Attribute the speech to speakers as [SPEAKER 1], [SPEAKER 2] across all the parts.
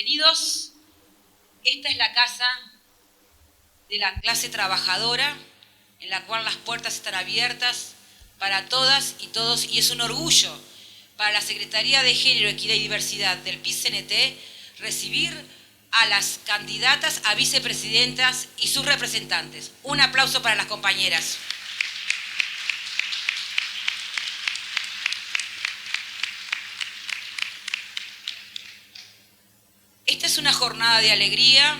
[SPEAKER 1] Bienvenidos. Esta es la casa de la clase trabajadora, en la cual las puertas están abiertas para todas y todos, y es un orgullo para la Secretaría de Género, Equidad y Diversidad del PIT-CNT recibir a las candidatas a vicepresidentas y sus representantes. Un aplauso para las compañeras. Esta es una jornada de alegría,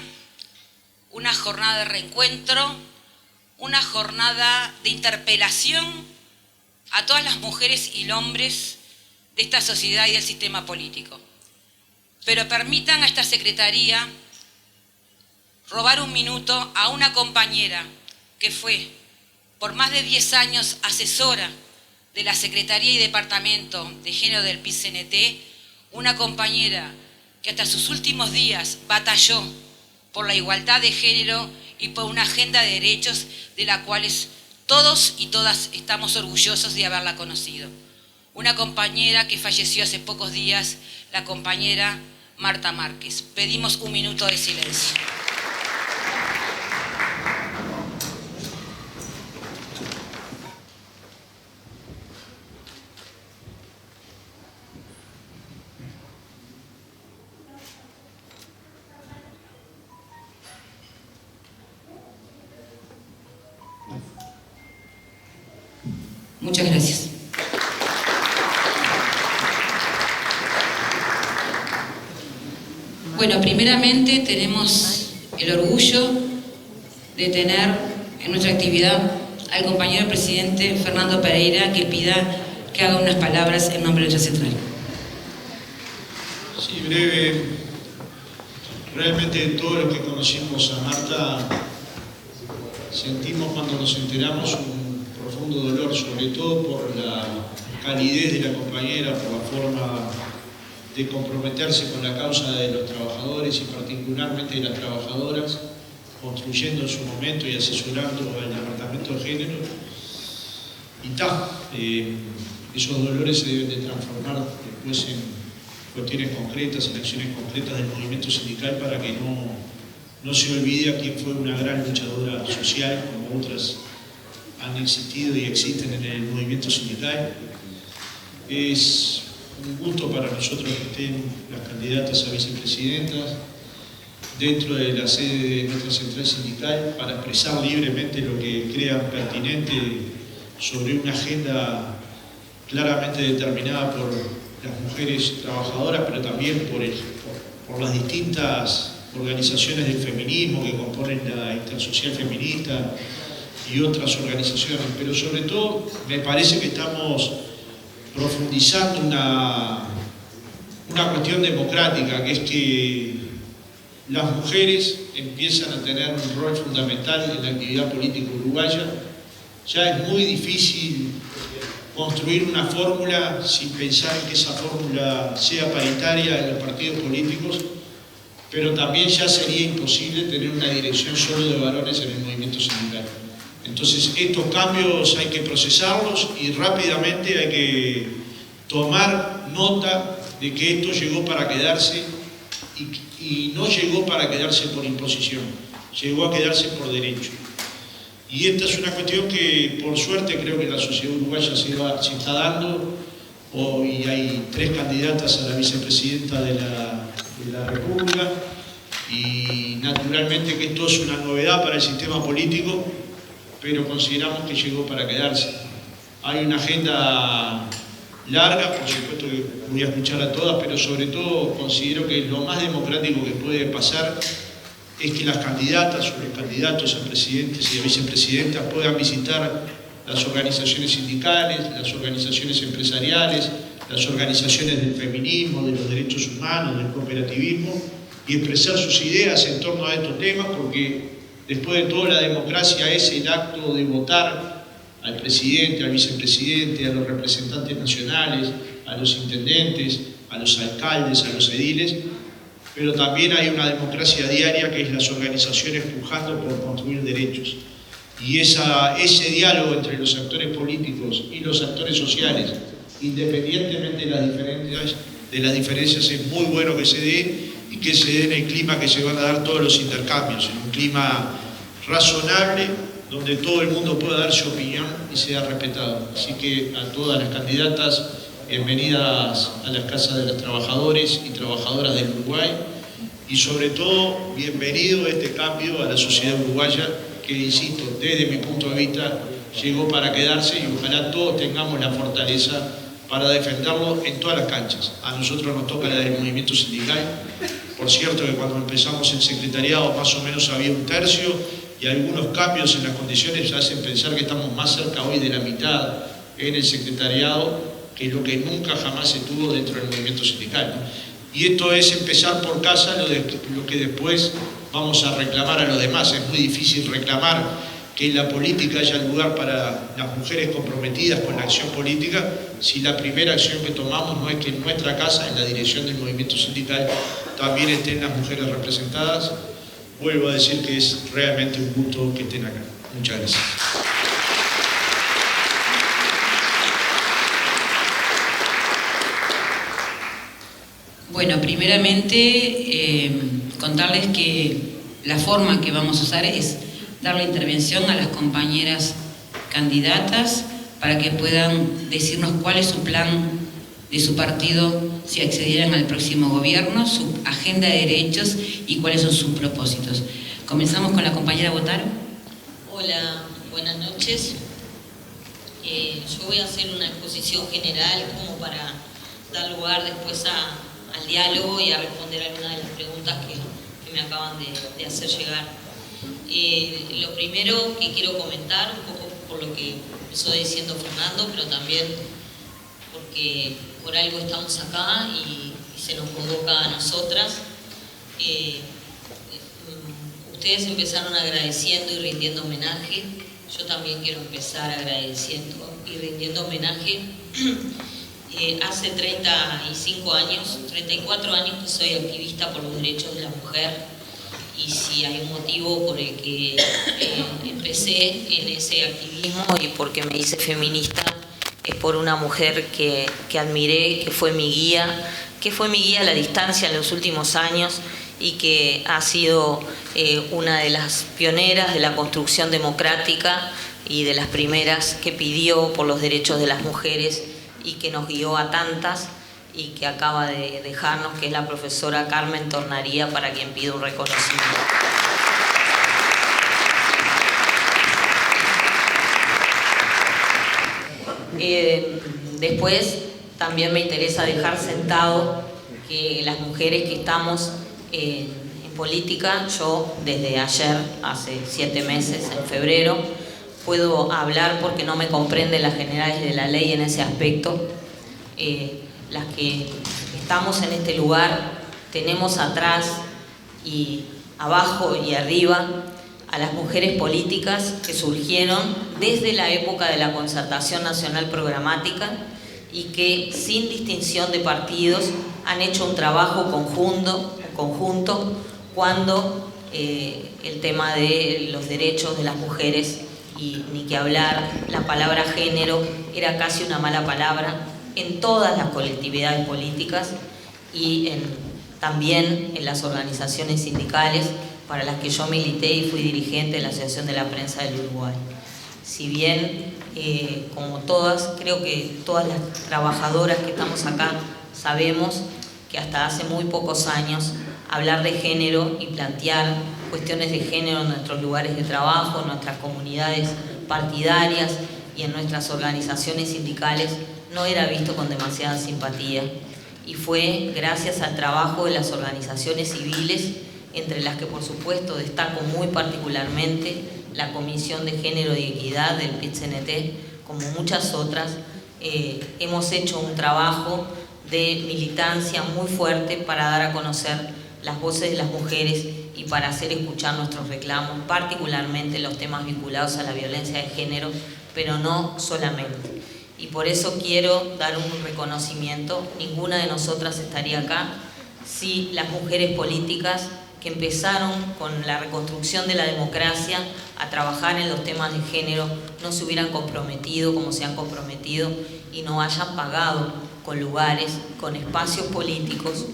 [SPEAKER 1] una jornada de reencuentro, una jornada de interpelación a todas las mujeres y hombres de esta sociedad y del sistema político. Pero permitan a esta secretaría robar un minuto a una compañera que fue por más de 10 años asesora de la Secretaría y Departamento de Género del PIT-CNT, una compañera que hasta sus últimos días batalló por la igualdad de género y por una agenda de derechos de la cual todos y todas estamos orgullosos de haberla conocido. Una compañera que falleció hace pocos días, la compañera Marta Márquez. Pedimos un minuto de silencio. Muchas gracias. Bueno, primeramente tenemos el orgullo de tener en nuestra actividad al compañero presidente Fernando Pereira, que pida que haga unas palabras en nombre de nuestra central.
[SPEAKER 2] Sí, brevemente todos los que conocimos a Marta sentimos cuando nos enteramos un profundo dolor, sobre todo por la calidez de la compañera, por la forma de comprometerse con la causa de los trabajadores y particularmente de las trabajadoras, construyendo en su momento y asesorando al Departamento de Género. Y esos dolores se deben de transformar después en cuestiones concretas, en acciones concretas del movimiento sindical para que no se olvide a quien fue una gran luchadora social, como otras han existido y existen en el movimiento sindical. Es un gusto para nosotros que estén las candidatas a vicepresidentas dentro de la sede de nuestra central sindical para expresar libremente lo que crean pertinente sobre una agenda claramente determinada por las mujeres trabajadoras, pero también por las distintas organizaciones del feminismo que componen la Intersocial Feminista y otras organizaciones. Pero sobre todo me parece que estamos profundizando una cuestión democrática, que es que las mujeres empiezan a tener un rol fundamental en la actividad política uruguaya. Ya es muy difícil construir una fórmula sin pensar en que esa fórmula sea paritaria en los partidos políticos, pero también ya sería imposible tener una dirección solo de varones en el movimiento sindical. Entonces estos cambios hay que procesarlos y rápidamente hay que tomar nota de que esto llegó para quedarse y no llegó para quedarse por imposición, llegó a quedarse por derecho. Y esta es una cuestión que por suerte creo que la sociedad uruguaya se está dando. Hoy hay 3 candidatas a la vicepresidenta de la República y naturalmente que esto es una novedad para el sistema político, pero consideramos que llegó para quedarse. Hay una agenda larga, por supuesto que voy a escuchar a todas, pero sobre todo considero que lo más democrático que puede pasar es que las candidatas o los candidatos a presidentes y a vicepresidentas puedan visitar las organizaciones sindicales, las organizaciones empresariales, las organizaciones del feminismo, de los derechos humanos, del cooperativismo y expresar sus ideas en torno a estos temas, porque después de todo la democracia es el acto de votar al presidente, al vicepresidente, a los representantes nacionales, a los intendentes, a los alcaldes, a los ediles, pero también hay una democracia diaria que es las organizaciones pujando por construir derechos. Y ese diálogo entre los actores políticos y los actores sociales, independientemente de las diferencias, es muy bueno que se dé y que se dé en el clima que se van a dar todos los intercambios, en un clima razonable, donde todo el mundo pueda dar su opinión y sea respetado. Así que a todas las candidatas, bienvenidas a las casas de los trabajadores y trabajadoras del Uruguay, y sobre todo, bienvenido a este cambio a la sociedad uruguaya, que, insisto, desde mi punto de vista, llegó para quedarse, y ojalá todos tengamos la fortaleza para defenderlo en todas las canchas. A nosotros nos toca la del movimiento sindical. Por cierto que cuando empezamos el secretariado más o menos había un tercio, y algunos cambios en las condiciones hacen pensar que estamos más cerca hoy de la mitad en el secretariado, que lo que nunca jamás se tuvo dentro del movimiento sindical, ¿no? Y esto es empezar por casa, lo que después vamos a reclamar a los demás. Es muy difícil reclamar que en la política haya lugar para las mujeres comprometidas con la acción política, si la primera acción que tomamos no es que en nuestra casa, en la dirección del movimiento sindical, también estén las mujeres representadas. Vuelvo a decir que es realmente un gusto que estén acá. Muchas gracias.
[SPEAKER 3] Bueno, primeramente contarles que la forma que vamos a usar es dar la intervención a las compañeras candidatas para que puedan decirnos cuál es su plan de su partido si accedieran al próximo gobierno, su agenda de derechos y cuáles son sus propósitos. Comenzamos con la compañera Botaro.
[SPEAKER 4] Hola, buenas noches. Yo voy a hacer una exposición general como para dar lugar después al diálogo y a responder algunas de las preguntas que me acaban de hacer llegar. Lo primero que quiero comentar, un poco por lo que empezó diciendo Fernando, pero también porque por algo estamos acá y se nos convoca a nosotras. Ustedes empezaron agradeciendo y rindiendo homenaje. Yo también quiero empezar agradeciendo y rindiendo homenaje. Hace 34 años que soy activista por los derechos de la mujer, y si hay un motivo por el que empecé en ese activismo y porque me hice feminista, es por una mujer que admiré, que fue mi guía a la distancia en los últimos años y que ha sido una de las pioneras de la construcción democrática y de las primeras que pidió por los derechos de las mujeres y que nos guió a tantas y que acaba de dejarnos, que es la profesora Carmen Tornaría, para quien pido un reconocimiento. Después también me interesa dejar sentado que las mujeres que estamos en política, yo desde ayer, hace 7 meses, en febrero, puedo hablar porque no me comprenden las generales de la ley en ese aspecto. Las que estamos en este lugar tenemos atrás y abajo y arriba a las mujeres políticas que surgieron desde la época de la Concertación Nacional Programática y que sin distinción de partidos han hecho un trabajo conjunto cuando el tema de los derechos de las mujeres, y ni que hablar, la palabra género era casi una mala palabra en todas las colectividades políticas y también en las organizaciones sindicales para las que yo milité y fui dirigente de la Asociación de la Prensa del Uruguay. Si bien, como todas, creo que todas las trabajadoras que estamos acá sabemos que hasta hace muy pocos años hablar de género y plantear cuestiones de género en nuestros lugares de trabajo, en nuestras comunidades partidarias y en nuestras organizaciones sindicales no era visto con demasiada simpatía, y fue gracias al trabajo de las organizaciones civiles, entre las que por supuesto destaco muy particularmente la Comisión de Género y Equidad del PIT-CNT, como muchas otras, hemos hecho un trabajo de militancia muy fuerte para dar a conocer las voces de las mujeres y para hacer escuchar nuestros reclamos, particularmente los temas vinculados a la violencia de género, pero no solamente. Y por eso quiero dar un reconocimiento. Ninguna de nosotras estaría acá si las mujeres políticas que empezaron con la reconstrucción de la democracia a trabajar en los temas de género no se hubieran comprometido como se han comprometido y no hayan pagado con lugares, con espacios políticos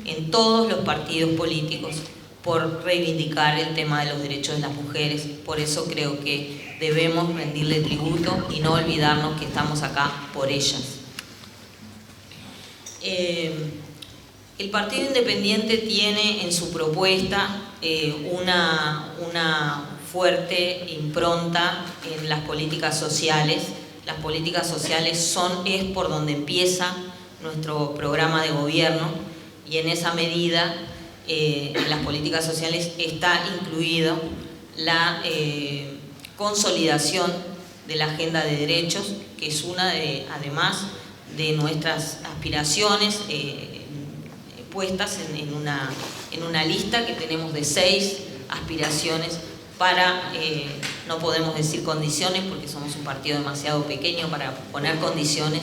[SPEAKER 4] en todos los partidos políticos por reivindicar el tema de los derechos de las mujeres. Por eso creo que debemos rendirle tributo y no olvidarnos que estamos acá por ellas. El Partido Independiente tiene en su propuesta una fuerte impronta en las políticas sociales. Las políticas sociales es por donde empieza nuestro programa de gobierno y en esa medida en las políticas sociales está incluido la consolidación de la agenda de derechos, que es una además de nuestras aspiraciones puestas en una lista que tenemos de 6 aspiraciones para, no podemos decir condiciones porque somos un partido demasiado pequeño para poner condiciones,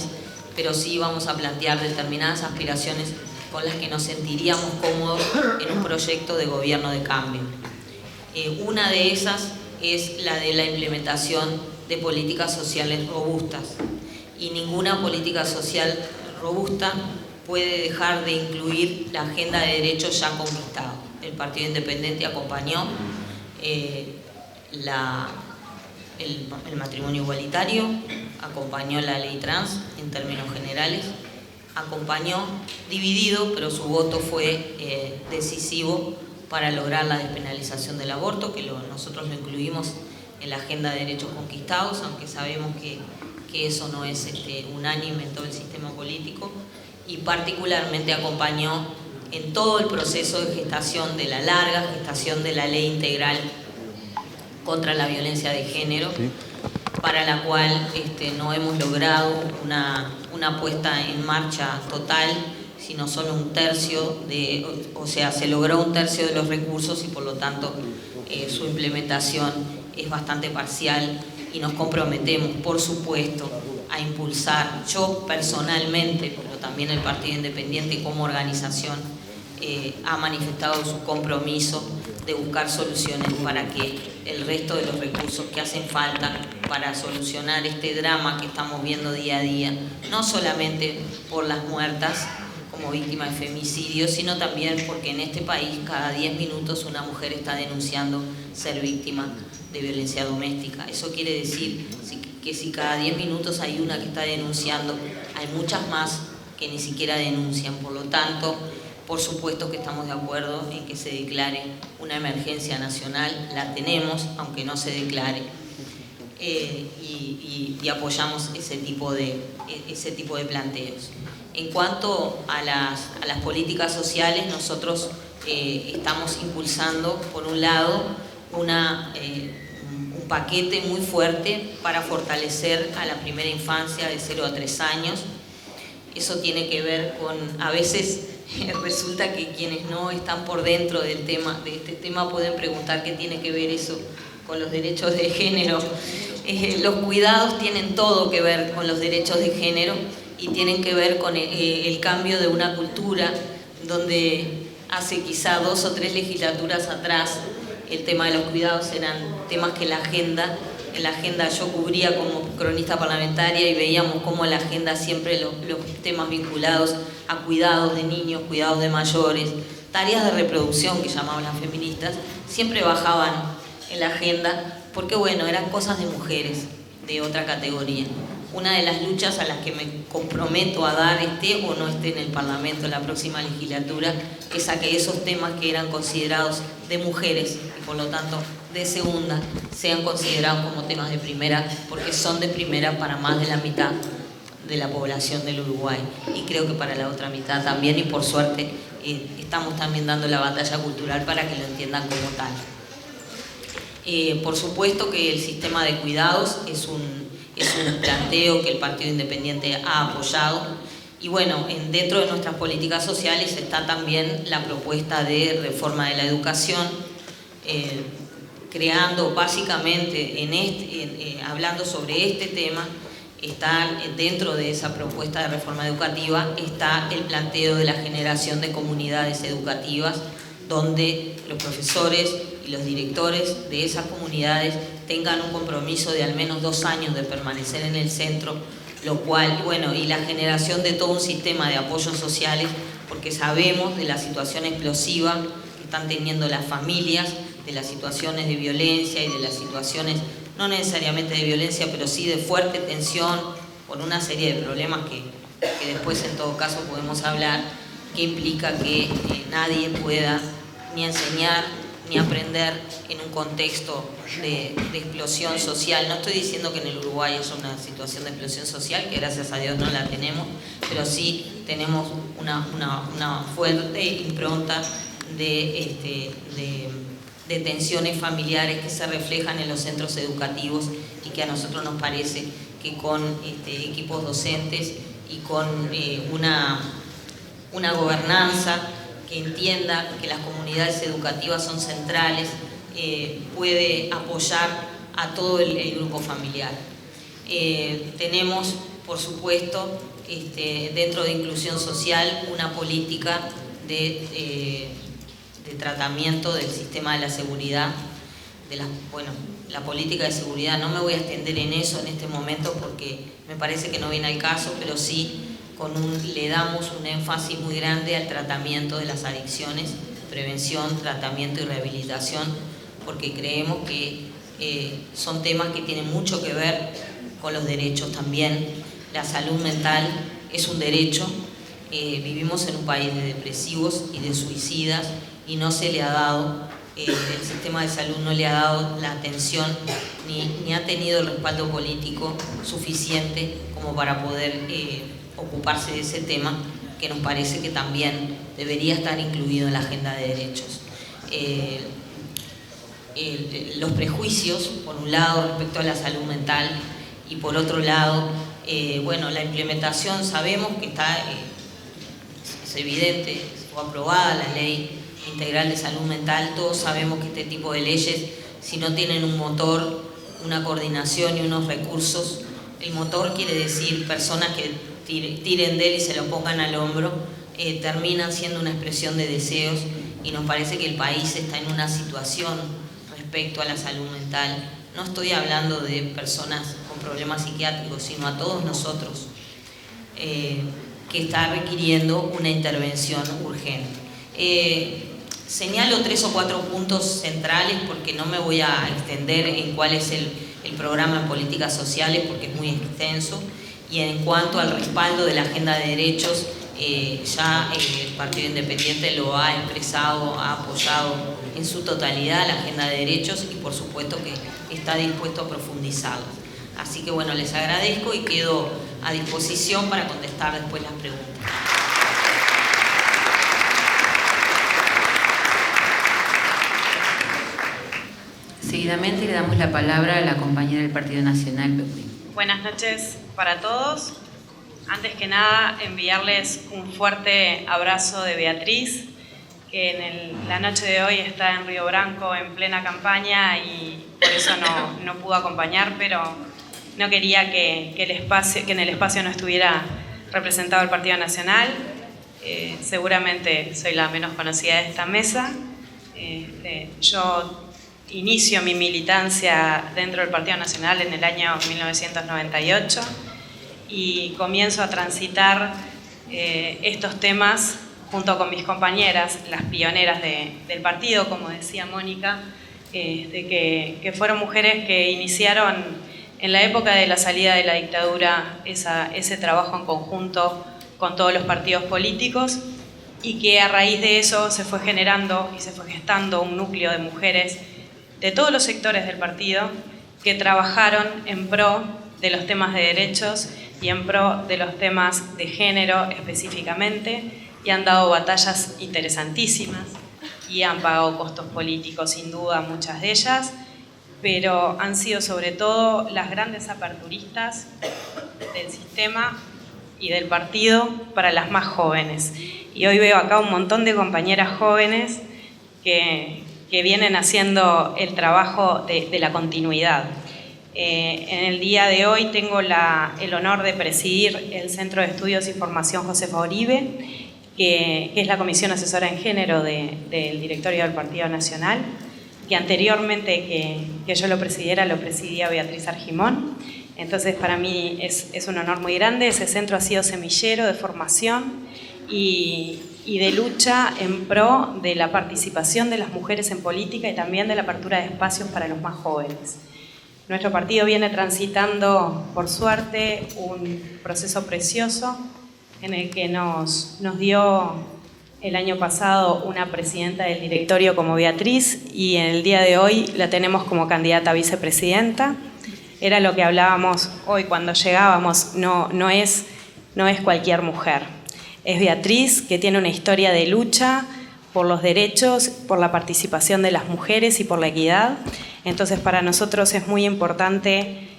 [SPEAKER 4] pero sí vamos a plantear determinadas aspiraciones con las que nos sentiríamos cómodos en un proyecto de gobierno de cambio. Una de esas es la de la implementación de políticas sociales robustas, y ninguna política social robusta puede dejar de incluir la agenda de derechos ya conquistados. El Partido Independiente acompañó el matrimonio igualitario, acompañó la ley trans en términos generales, acompañó dividido, pero su voto fue decisivo para lograr la despenalización del aborto, que nosotros lo incluimos en la agenda de derechos conquistados, aunque sabemos que eso no es unánime en todo el sistema político, y particularmente acompañó en todo el proceso de gestación, de la larga gestación de la ley integral contra la violencia de género, para la cual no hemos logrado una puesta en marcha total, sino solo un tercio se logró un tercio de los recursos y por lo tanto su implementación es bastante parcial, y nos comprometemos, por supuesto, a impulsar, yo personalmente, pero también el Partido Independiente como organización, ha manifestado su compromiso de buscar soluciones para que el resto de los recursos que hacen falta para solucionar este drama que estamos viendo día a día, no solamente por las muertas como víctima de femicidio, sino también porque en este país cada 10 minutos una mujer está denunciando ser víctima de violencia doméstica. Eso quiere decir que si cada 10 minutos hay una que está denunciando, hay muchas más que ni siquiera denuncian. Por lo tanto, por supuesto que estamos de acuerdo en que se declare una emergencia nacional, la tenemos, aunque no se declare, y apoyamos ese tipo de planteos. En cuanto a las políticas sociales, nosotros estamos impulsando, por un lado, un paquete muy fuerte para fortalecer a la primera infancia de 0 a 3 años. Eso tiene que ver con, a veces resulta que quienes no están por dentro de este tema pueden preguntar qué tiene que ver eso con los derechos de género. Los cuidados tienen todo que ver con los derechos de género y tienen que ver con el cambio de una cultura donde hace quizá 2 o 3 legislaturas atrás el tema de los cuidados eran temas que en la agenda yo cubría como cronista parlamentaria y veíamos cómo en la agenda siempre los temas vinculados a cuidados de niños, cuidados de mayores, tareas de reproducción que llamaban las feministas, siempre bajaban en la agenda porque bueno, eran cosas de mujeres de otra categoría. Una de las luchas a las que me comprometo a dar esté o no esté en el Parlamento en la próxima legislatura es a que esos temas que eran considerados de mujeres y por lo tanto de segunda sean considerados como temas de primera, porque son de primera para más de la mitad de la población del Uruguay y creo que para la otra mitad también, y por suerte estamos también dando la batalla cultural para que lo entiendan como tal. Por supuesto que el sistema de cuidados es un planteo que el Partido Independiente ha apoyado y bueno, dentro de nuestras políticas sociales está también la propuesta de reforma de la educación, creando básicamente, hablando sobre este tema, está dentro de esa propuesta de reforma educativa está el planteo de la generación de comunidades educativas donde los profesores y los directores de esas comunidades tengan un compromiso de al menos 2 años de permanecer en el centro, lo cual, bueno, y la generación de todo un sistema de apoyos sociales, porque sabemos de la situación explosiva que están teniendo las familias, de las situaciones de violencia y de las situaciones, no necesariamente de violencia, pero sí de fuerte tensión, por una serie de problemas que después en todo caso podemos hablar, que implica que nadie pueda ni enseñar ni aprender en un contexto de explosión social. No estoy diciendo que en el Uruguay haya una situación de explosión social, que gracias a Dios no la tenemos, pero sí tenemos una fuerte impronta de tensiones familiares que se reflejan en los centros educativos y que a nosotros nos parece que con equipos docentes y con una gobernanza que entienda que las comunidades educativas son centrales, puede apoyar a todo el grupo familiar. Tenemos, por supuesto, dentro de inclusión social, una política de tratamiento del sistema de la seguridad, la política de seguridad. No me voy a extender en eso en este momento porque me parece que no viene al caso, pero sí le damos un énfasis muy grande al tratamiento de las adicciones, prevención, tratamiento y rehabilitación, porque creemos que son temas que tienen mucho que ver con los derechos también. La salud mental es un derecho. Vivimos en un país de depresivos y de suicidas y no se le ha dado, el sistema de salud no le ha dado la atención ni ha tenido el respaldo político suficiente como para poder ocuparse de ese tema, que nos parece que también debería estar incluido en la agenda de derechos. Los prejuicios, por un lado, respecto a la salud mental, y por otro lado, la implementación, sabemos que es evidente, fue aprobada la Ley Integral de Salud Mental. Todos sabemos que este tipo de leyes, si no tienen un motor, una coordinación y unos recursos, el motor quiere decir personas que tiren de él y se lo pongan al hombro, terminan siendo una expresión de deseos, y nos parece que el país está en una situación respecto a la salud mental. No estoy hablando de personas con problemas psiquiátricos, sino a todos nosotros, que está requiriendo una intervención urgente. Señalo 3 o 4 puntos centrales porque no me voy a extender en cuál es el programa de políticas sociales porque es muy extenso, y en cuanto al respaldo de la agenda de derechos, ya el Partido Independiente lo ha expresado, ha apoyado en su totalidad la agenda de derechos y por supuesto que está dispuesto a profundizarla. Así que bueno, les agradezco y quedo a disposición para contestar después las preguntas.
[SPEAKER 3] Seguidamente le damos la palabra a la compañera del Partido Nacional, Peuquén.
[SPEAKER 5] Buenas noches para todos. Antes que nada, enviarles un fuerte abrazo de Beatriz, que en la noche de hoy está en Río Branco en plena campaña y por eso no pudo acompañar, pero no quería que en el espacio no estuviera representado el Partido Nacional. Seguramente soy la menos conocida de esta mesa. Yo inicio mi militancia dentro del Partido Nacional en el año 1998 y comienzo a transitar estos temas junto con mis compañeras, las pioneras del partido, como decía Mónica, que fueron mujeres que iniciaron en la época de la salida de la dictadura ese trabajo en conjunto con todos los partidos políticos, y que a raíz de eso se fue generando y se fue gestando un núcleo de mujeres de todos los sectores del partido que trabajaron en pro de los temas de derechos y en pro de los temas de género específicamente, y han dado batallas interesantísimas y han pagado costos políticos, sin duda, muchas de ellas, pero han sido sobre todo las grandes aperturistas del sistema y del partido para las más jóvenes. Y hoy veo acá un montón de compañeras jóvenes que vienen haciendo el trabajo de la continuidad. En el día de hoy tengo el honor de presidir el Centro de Estudios y Formación Josefa Uribe, que es la Comisión Asesora en Género del Directorio del Partido Nacional, que anteriormente que yo lo presidía Beatriz Argimón. Entonces para mí es un honor muy grande. Ese centro ha sido semillero de formación y de lucha en pro de la participación de las mujeres en política y también de la apertura de espacios para los más jóvenes. Nuestro partido viene transitando, por suerte, un proceso precioso en el que nos dio el año pasado una presidenta del directorio como Beatriz y en el día de hoy la tenemos como candidata a vicepresidenta. Era lo que hablábamos hoy cuando llegábamos, no es cualquier mujer. Es Beatriz, que tiene una historia de lucha por los derechos, por la participación de las mujeres y por la equidad. Entonces para nosotros es muy importante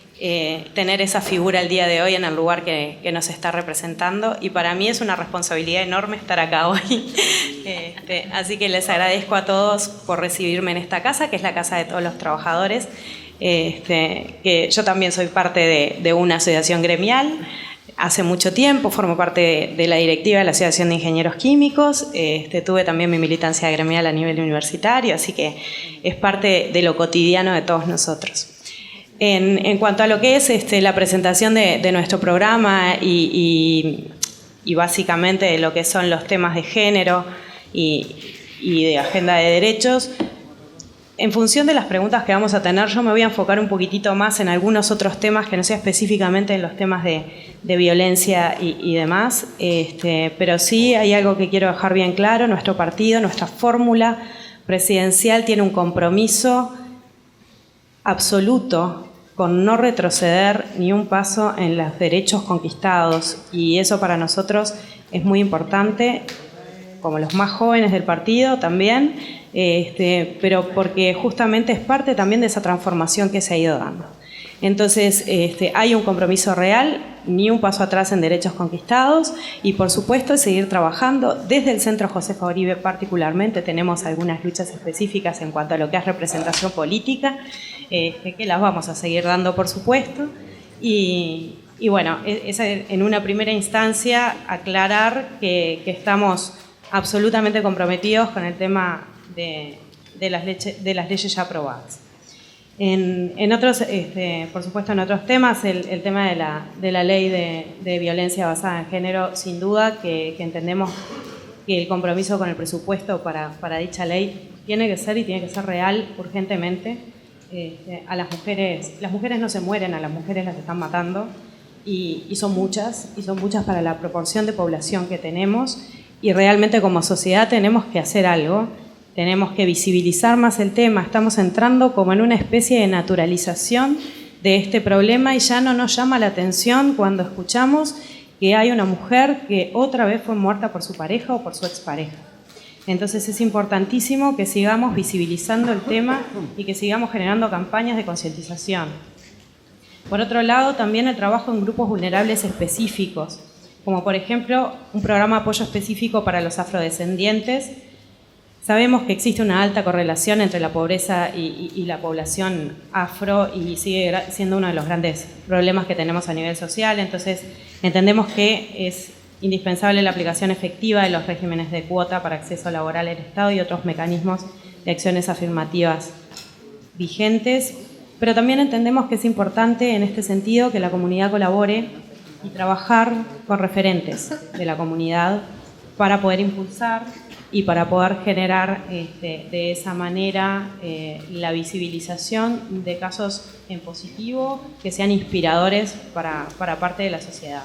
[SPEAKER 5] tener esa figura el día de hoy en el lugar que nos está representando y para mí es una responsabilidad enorme estar acá hoy. Así que les agradezco a todos por recibirme en esta casa, que es la casa de todos los trabajadores, que yo también soy parte de una asociación gremial. Hace mucho tiempo formo parte de la directiva de la Asociación de Ingenieros Químicos, tuve también mi militancia gremial a nivel universitario, así que es parte de lo cotidiano de todos nosotros. En cuanto a lo que es la presentación de nuestro programa y básicamente de lo que son los temas de género y de agenda de derechos, en función de las preguntas que vamos a tener, yo me voy a enfocar un poquitito más en algunos otros temas que no sea específicamente en los temas de violencia y demás, pero sí hay algo que quiero dejar bien claro. Nuestro partido, nuestra fórmula presidencial tiene un compromiso absoluto con no retroceder ni un paso en los derechos conquistados y eso para nosotros es muy importante, como los más jóvenes del partido también, pero porque justamente es parte también de esa transformación que se ha ido dando. Entonces, hay un compromiso real, ni un paso atrás en derechos conquistados y, por supuesto, seguir trabajando. Desde el Centro Josefa Uribe particularmente tenemos algunas luchas específicas en cuanto a lo que es representación política, que las vamos a seguir dando, por supuesto. Y bueno, en una primera instancia aclarar que estamos absolutamente comprometidos con el tema de las leyes ya aprobadas. En otros, por supuesto, en otros temas, el tema de la ley de violencia basada en género, sin duda que entendemos que el compromiso con el presupuesto para dicha ley tiene que ser real urgentemente. A las mujeres no se mueren, a las mujeres las están matando y son muchas para la proporción de población que tenemos y realmente como sociedad tenemos que hacer algo. Tenemos que visibilizar más el tema, estamos entrando como en una especie de naturalización de este problema y ya no nos llama la atención cuando escuchamos que hay una mujer que otra vez fue muerta por su pareja o por su expareja. Entonces es importantísimo que sigamos visibilizando el tema y que sigamos generando campañas de concientización. Por otro lado, también el trabajo en grupos vulnerables específicos, como por ejemplo un programa de apoyo específico para los afrodescendientes. Sabemos que existe una alta correlación entre la pobreza y la población afro y sigue siendo uno de los grandes problemas que tenemos a nivel social, entonces entendemos que es indispensable la aplicación efectiva de los regímenes de cuota para acceso laboral al Estado y otros mecanismos de acciones afirmativas vigentes, pero también entendemos que es importante en este sentido que la comunidad colabore y trabajar con referentes de la comunidad para poder impulsar y para poder generar de esa manera la visibilización de casos en positivo que sean inspiradores para parte de la sociedad.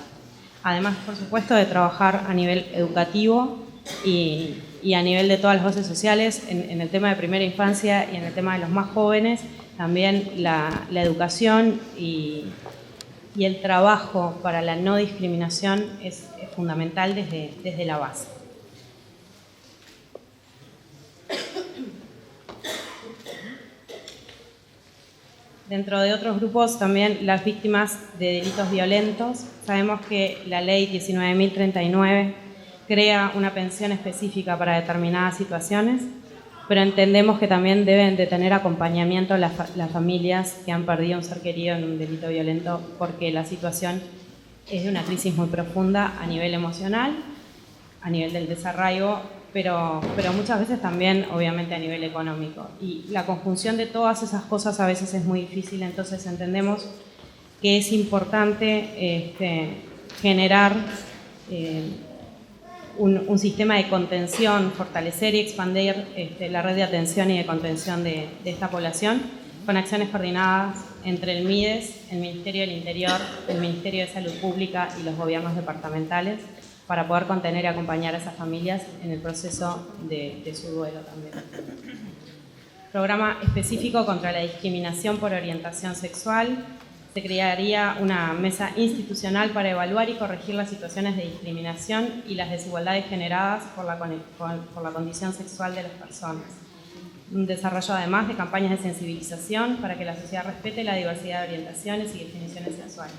[SPEAKER 5] Además, por supuesto, de trabajar a nivel educativo y a nivel de todas las voces sociales en el tema de primera infancia y en el tema de los más jóvenes, también la educación y el trabajo para la no discriminación es fundamental desde la base. Dentro de otros grupos también las víctimas de delitos violentos. Sabemos que la ley 19.039 crea una pensión específica para determinadas situaciones, pero entendemos que también deben de tener acompañamiento las familias que han perdido un ser querido en un delito violento porque la situación es de una crisis muy profunda a nivel emocional a nivel del desarraigo, pero muchas veces también, obviamente, a nivel económico. Y la conjunción de todas esas cosas a veces es muy difícil, entonces entendemos que es importante generar un sistema de contención, fortalecer y expandir la red de atención y de contención de esta población con acciones coordinadas entre el MIDES, el Ministerio del Interior, el Ministerio de Salud Pública y los gobiernos departamentales para poder contener y acompañar a esas familias en el proceso de su duelo también. Programa específico contra la discriminación por orientación sexual. Se crearía una mesa institucional para evaluar y corregir las situaciones de discriminación y las desigualdades generadas por la condición sexual de las personas. Un desarrollo además de campañas de sensibilización para que la sociedad respete la diversidad de orientaciones y definiciones sexuales.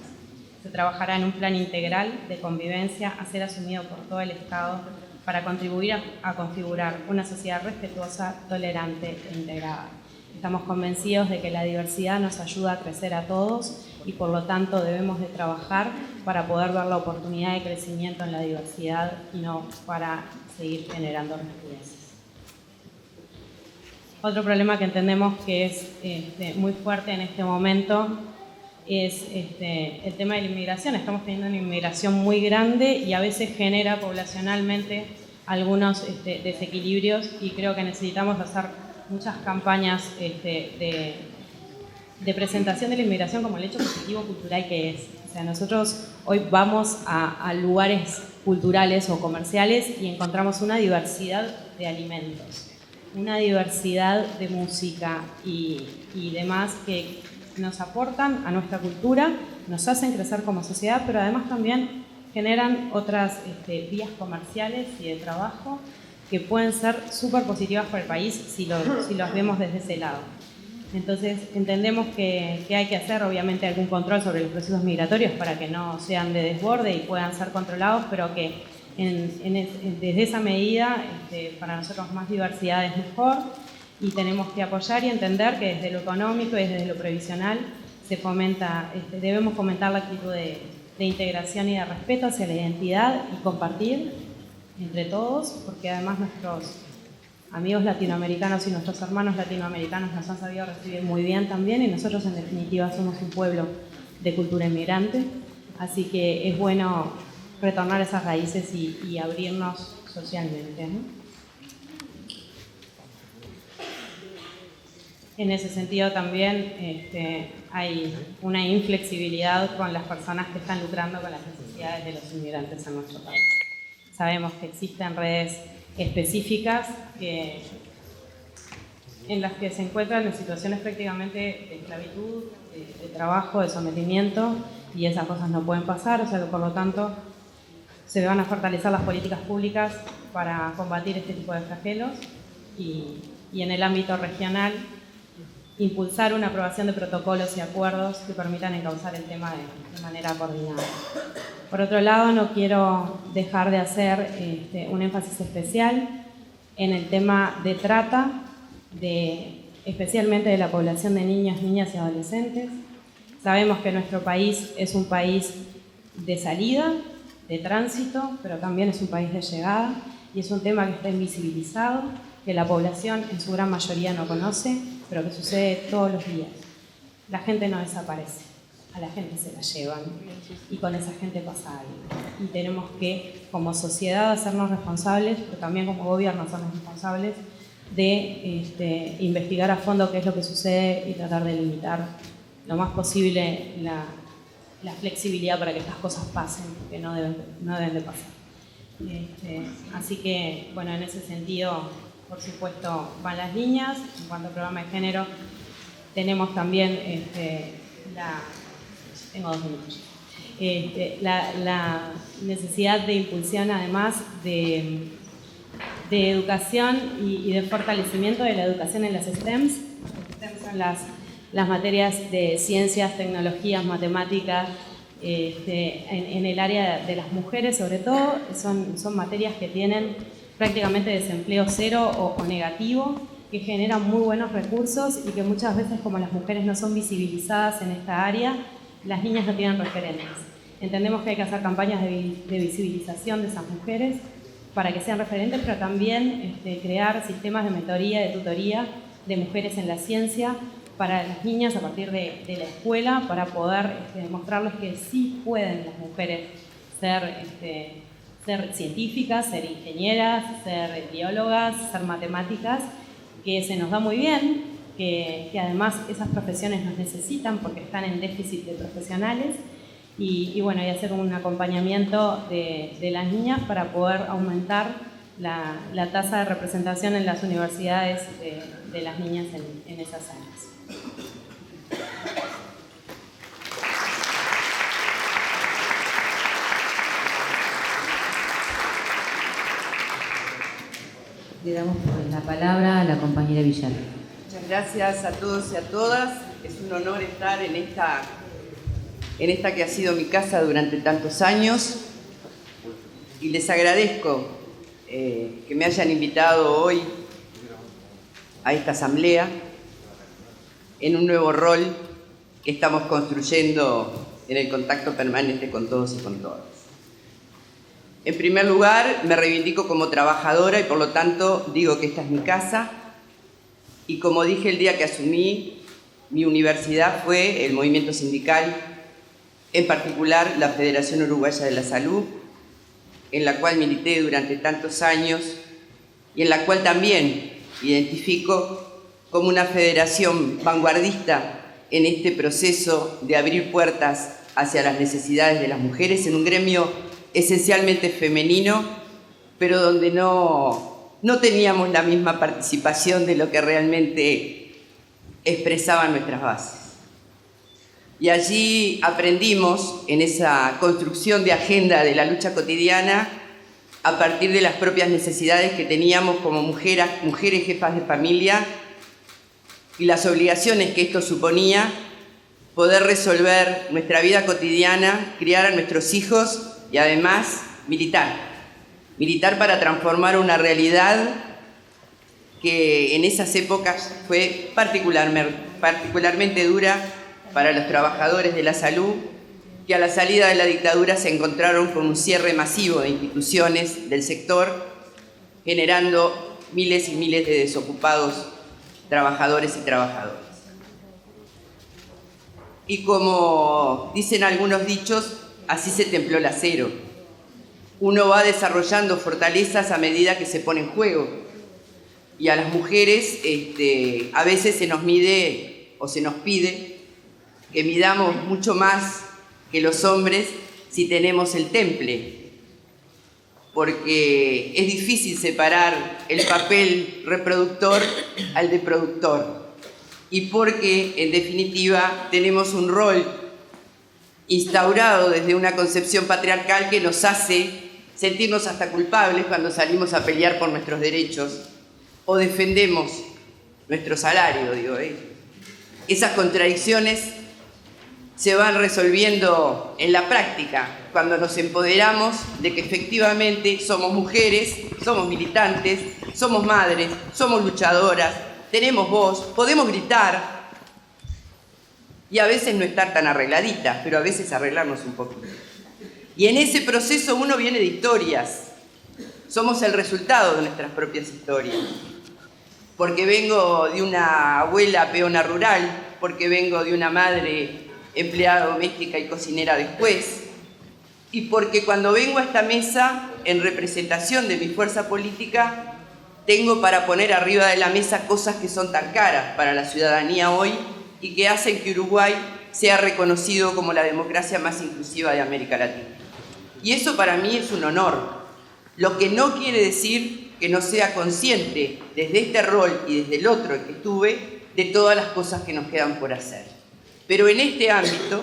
[SPEAKER 5] Se trabajará en un plan integral de convivencia a ser asumido por todo el Estado para contribuir a configurar una sociedad respetuosa, tolerante e integrada. Estamos convencidos de que la diversidad nos ayuda a crecer a todos y por lo tanto debemos de trabajar para poder ver la oportunidad de crecimiento en la diversidad y no para seguir generando rispideces. Otro problema que entendemos que es muy fuerte en este momento es el tema de la inmigración. Estamos teniendo una inmigración muy grande y a veces genera poblacionalmente algunos desequilibrios y creo que necesitamos hacer muchas campañas de presentación de la inmigración como el hecho positivo cultural que es. O sea, nosotros hoy vamos a lugares culturales o comerciales y encontramos una diversidad de alimentos, una diversidad de música y demás que nos aportan a nuestra cultura, nos hacen crecer como sociedad, pero además también generan otras vías comerciales y de trabajo que pueden ser súper positivas para el país si los vemos desde ese lado. Entonces entendemos que hay que hacer obviamente algún control sobre los procesos migratorios para que no sean de desborde y puedan ser controlados, pero que desde esa medida para nosotros más diversidad es mejor y tenemos que apoyar y entender que desde lo económico y desde lo previsional se fomenta, debemos fomentar la actitud de integración y de respeto hacia la identidad y compartir entre todos, porque además nuestros amigos latinoamericanos y nuestros hermanos latinoamericanos nos han sabido recibir muy bien también y nosotros en definitiva somos un pueblo de cultura inmigrante, así que es bueno retornar a esas raíces y abrirnos socialmente, ¿no? En ese sentido también hay una inflexibilidad con las personas que están lucrando con las necesidades de los inmigrantes en nuestro país. Sabemos que existen redes específicas en las que se encuentran en situaciones prácticamente de esclavitud, de trabajo, de sometimiento, y esas cosas no pueden pasar, o sea que por lo tanto se van a fortalecer las políticas públicas para combatir este tipo de flagelos y en el ámbito regional impulsar una aprobación de protocolos y acuerdos que permitan encauzar el tema de manera coordinada. Por otro lado, no quiero dejar de hacer un énfasis especial en el tema de trata, especialmente de la población de niños, niñas y adolescentes. Sabemos que nuestro país es un país de salida, de tránsito, pero también es un país de llegada y es un tema que está invisibilizado, que la población en su gran mayoría no conoce, pero que sucede todos los días. La gente no desaparece, a la gente se la llevan y con esa gente pasa algo. Y tenemos que, como sociedad, hacernos responsables, pero también como gobierno hacernos responsables de investigar a fondo qué es lo que sucede y tratar de limitar lo más posible la flexibilidad para que estas cosas pasen, porque no deben de pasar. Así que, bueno, en ese sentido, por supuesto, van las líneas. En cuanto al programa de género, tenemos también tengo 2 minutos. La necesidad de impulsión, además, de educación y de fortalecimiento de la educación en las STEMs. Las STEMs son las materias de ciencias, tecnologías, matemáticas, en el área de las mujeres, sobre todo, son materias que tienen prácticamente desempleo cero o negativo, que generan muy buenos recursos y que muchas veces, como las mujeres no son visibilizadas en esta área, las niñas no tienen referentes. Entendemos que hay que hacer campañas de visibilización de esas mujeres
[SPEAKER 6] para que sean referentes, pero también crear sistemas de mentoría, de tutoría de mujeres en la ciencia para las niñas a partir de la escuela, para poder mostrarles que sí pueden las mujeres ser científicas, ser ingenieras, ser biólogas, ser matemáticas, que se nos da muy bien, que además esas profesiones nos necesitan porque están en déficit de profesionales, y bueno, y hacer un acompañamiento de las niñas para poder aumentar la tasa de representación en las universidades de las niñas en esas áreas.
[SPEAKER 7] Le damos la palabra a la compañera Villar.
[SPEAKER 8] Muchas gracias a todos y a todas. Es un honor estar en esta que ha sido mi casa durante tantos años, y les agradezco que me hayan invitado hoy a esta asamblea en un nuevo rol que estamos construyendo en el contacto permanente con todos y con todas. En primer lugar, me reivindico como trabajadora y por lo tanto digo que esta es mi casa, y como dije el día que asumí, mi universidad fue el movimiento sindical, en particular la Federación Uruguaya de la Salud, en la cual milité durante tantos años y en la cual también identifico como una federación vanguardista en este proceso de abrir puertas hacia las necesidades de las mujeres en un gremio esencialmente femenino, pero donde no teníamos la misma participación de lo que realmente expresaban nuestras bases. Y allí aprendimos, en esa construcción de agenda de la lucha cotidiana, a partir de las propias necesidades que teníamos como mujeres jefas de familia y las obligaciones que esto suponía, poder resolver nuestra vida cotidiana, criar a nuestros hijos y además militar para transformar una realidad que en esas épocas fue particularmente dura para los trabajadores de la salud, que a la salida de la dictadura se encontraron con un cierre masivo de instituciones del sector, generando miles y miles de desocupados trabajadores y trabajadoras. Y como dicen algunos dichos, así se templó el acero. Uno va desarrollando fortalezas a medida que se pone en juego. Y a las mujeres a veces se nos mide o se nos pide que midamos mucho más que los hombres si tenemos el temple, porque es difícil separar el papel reproductor al de productor, y porque, en definitiva, tenemos un rol instaurado desde una concepción patriarcal que nos hace sentirnos hasta culpables cuando salimos a pelear por nuestros derechos o defendemos nuestro salario, Esas contradicciones se van resolviendo en la práctica, cuando nos empoderamos de que efectivamente somos mujeres, somos militantes, somos madres, somos luchadoras, tenemos voz, podemos gritar y a veces no estar tan arregladitas, pero a veces arreglarnos un poquito. Y en ese proceso uno viene de historias, somos el resultado de nuestras propias historias, porque vengo de una abuela peona rural, porque vengo de una madre empleada doméstica y cocinera después, y porque cuando vengo a esta mesa en representación de mi fuerza política, tengo para poner arriba de la mesa cosas que son tan caras para la ciudadanía hoy y que hacen que Uruguay sea reconocido como la democracia más inclusiva de América Latina. Y eso para mí es un honor, lo que no quiere decir que no sea consciente desde este rol y desde el otro en que estuve de todas las cosas que nos quedan por hacer. Pero en este ámbito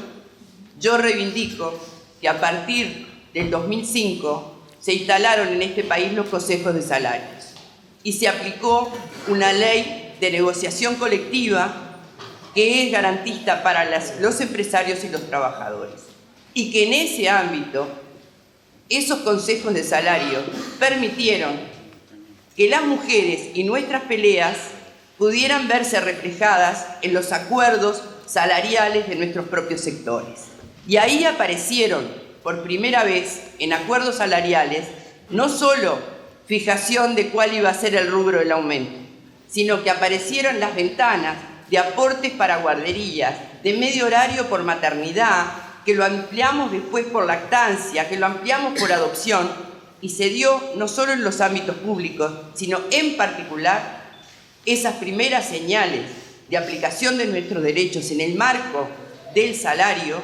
[SPEAKER 8] yo reivindico que a partir del 2005 se instalaron en este país los consejos de salarios y se aplicó una ley de negociación colectiva que es garantista para los empresarios y los trabajadores. Y que en ese ámbito, esos consejos de salario permitieron que las mujeres y nuestras peleas pudieran verse reflejadas en los acuerdos salariales de nuestros propios sectores. Y ahí aparecieron por primera vez en acuerdos salariales no solo fijación de cuál iba a ser el rubro del aumento, sino que aparecieron las ventanas de aportes para guarderías, de medio horario por maternidad, que lo ampliamos después por lactancia, que lo ampliamos por adopción, y se dio no solo en los ámbitos públicos, sino en particular esas primeras señales de aplicación de nuestros derechos en el marco del salario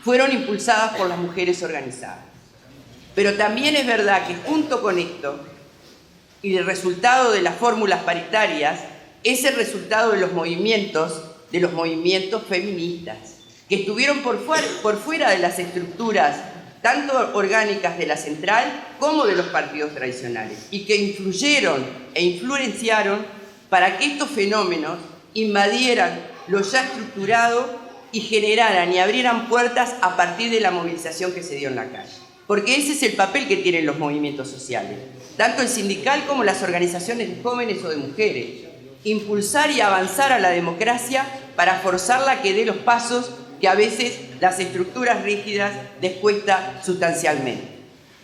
[SPEAKER 8] fueron impulsadas por las mujeres organizadas. Pero también es verdad que junto con esto y el resultado de las fórmulas paritarias es el resultado de los movimientos feministas, que estuvieron por fuera de las estructuras tanto orgánicas de la central como de los partidos tradicionales, y que influyeron e influenciaron para que estos fenómenos invadieran lo ya estructurado y generaran y abrieran puertas a partir de la movilización que se dio en la calle. Porque ese es el papel que tienen los movimientos sociales, tanto el sindical como las organizaciones de jóvenes o de mujeres. Impulsar y avanzar a la democracia para forzarla a que dé los pasos que a veces las estructuras rígidas les cuesta sustancialmente.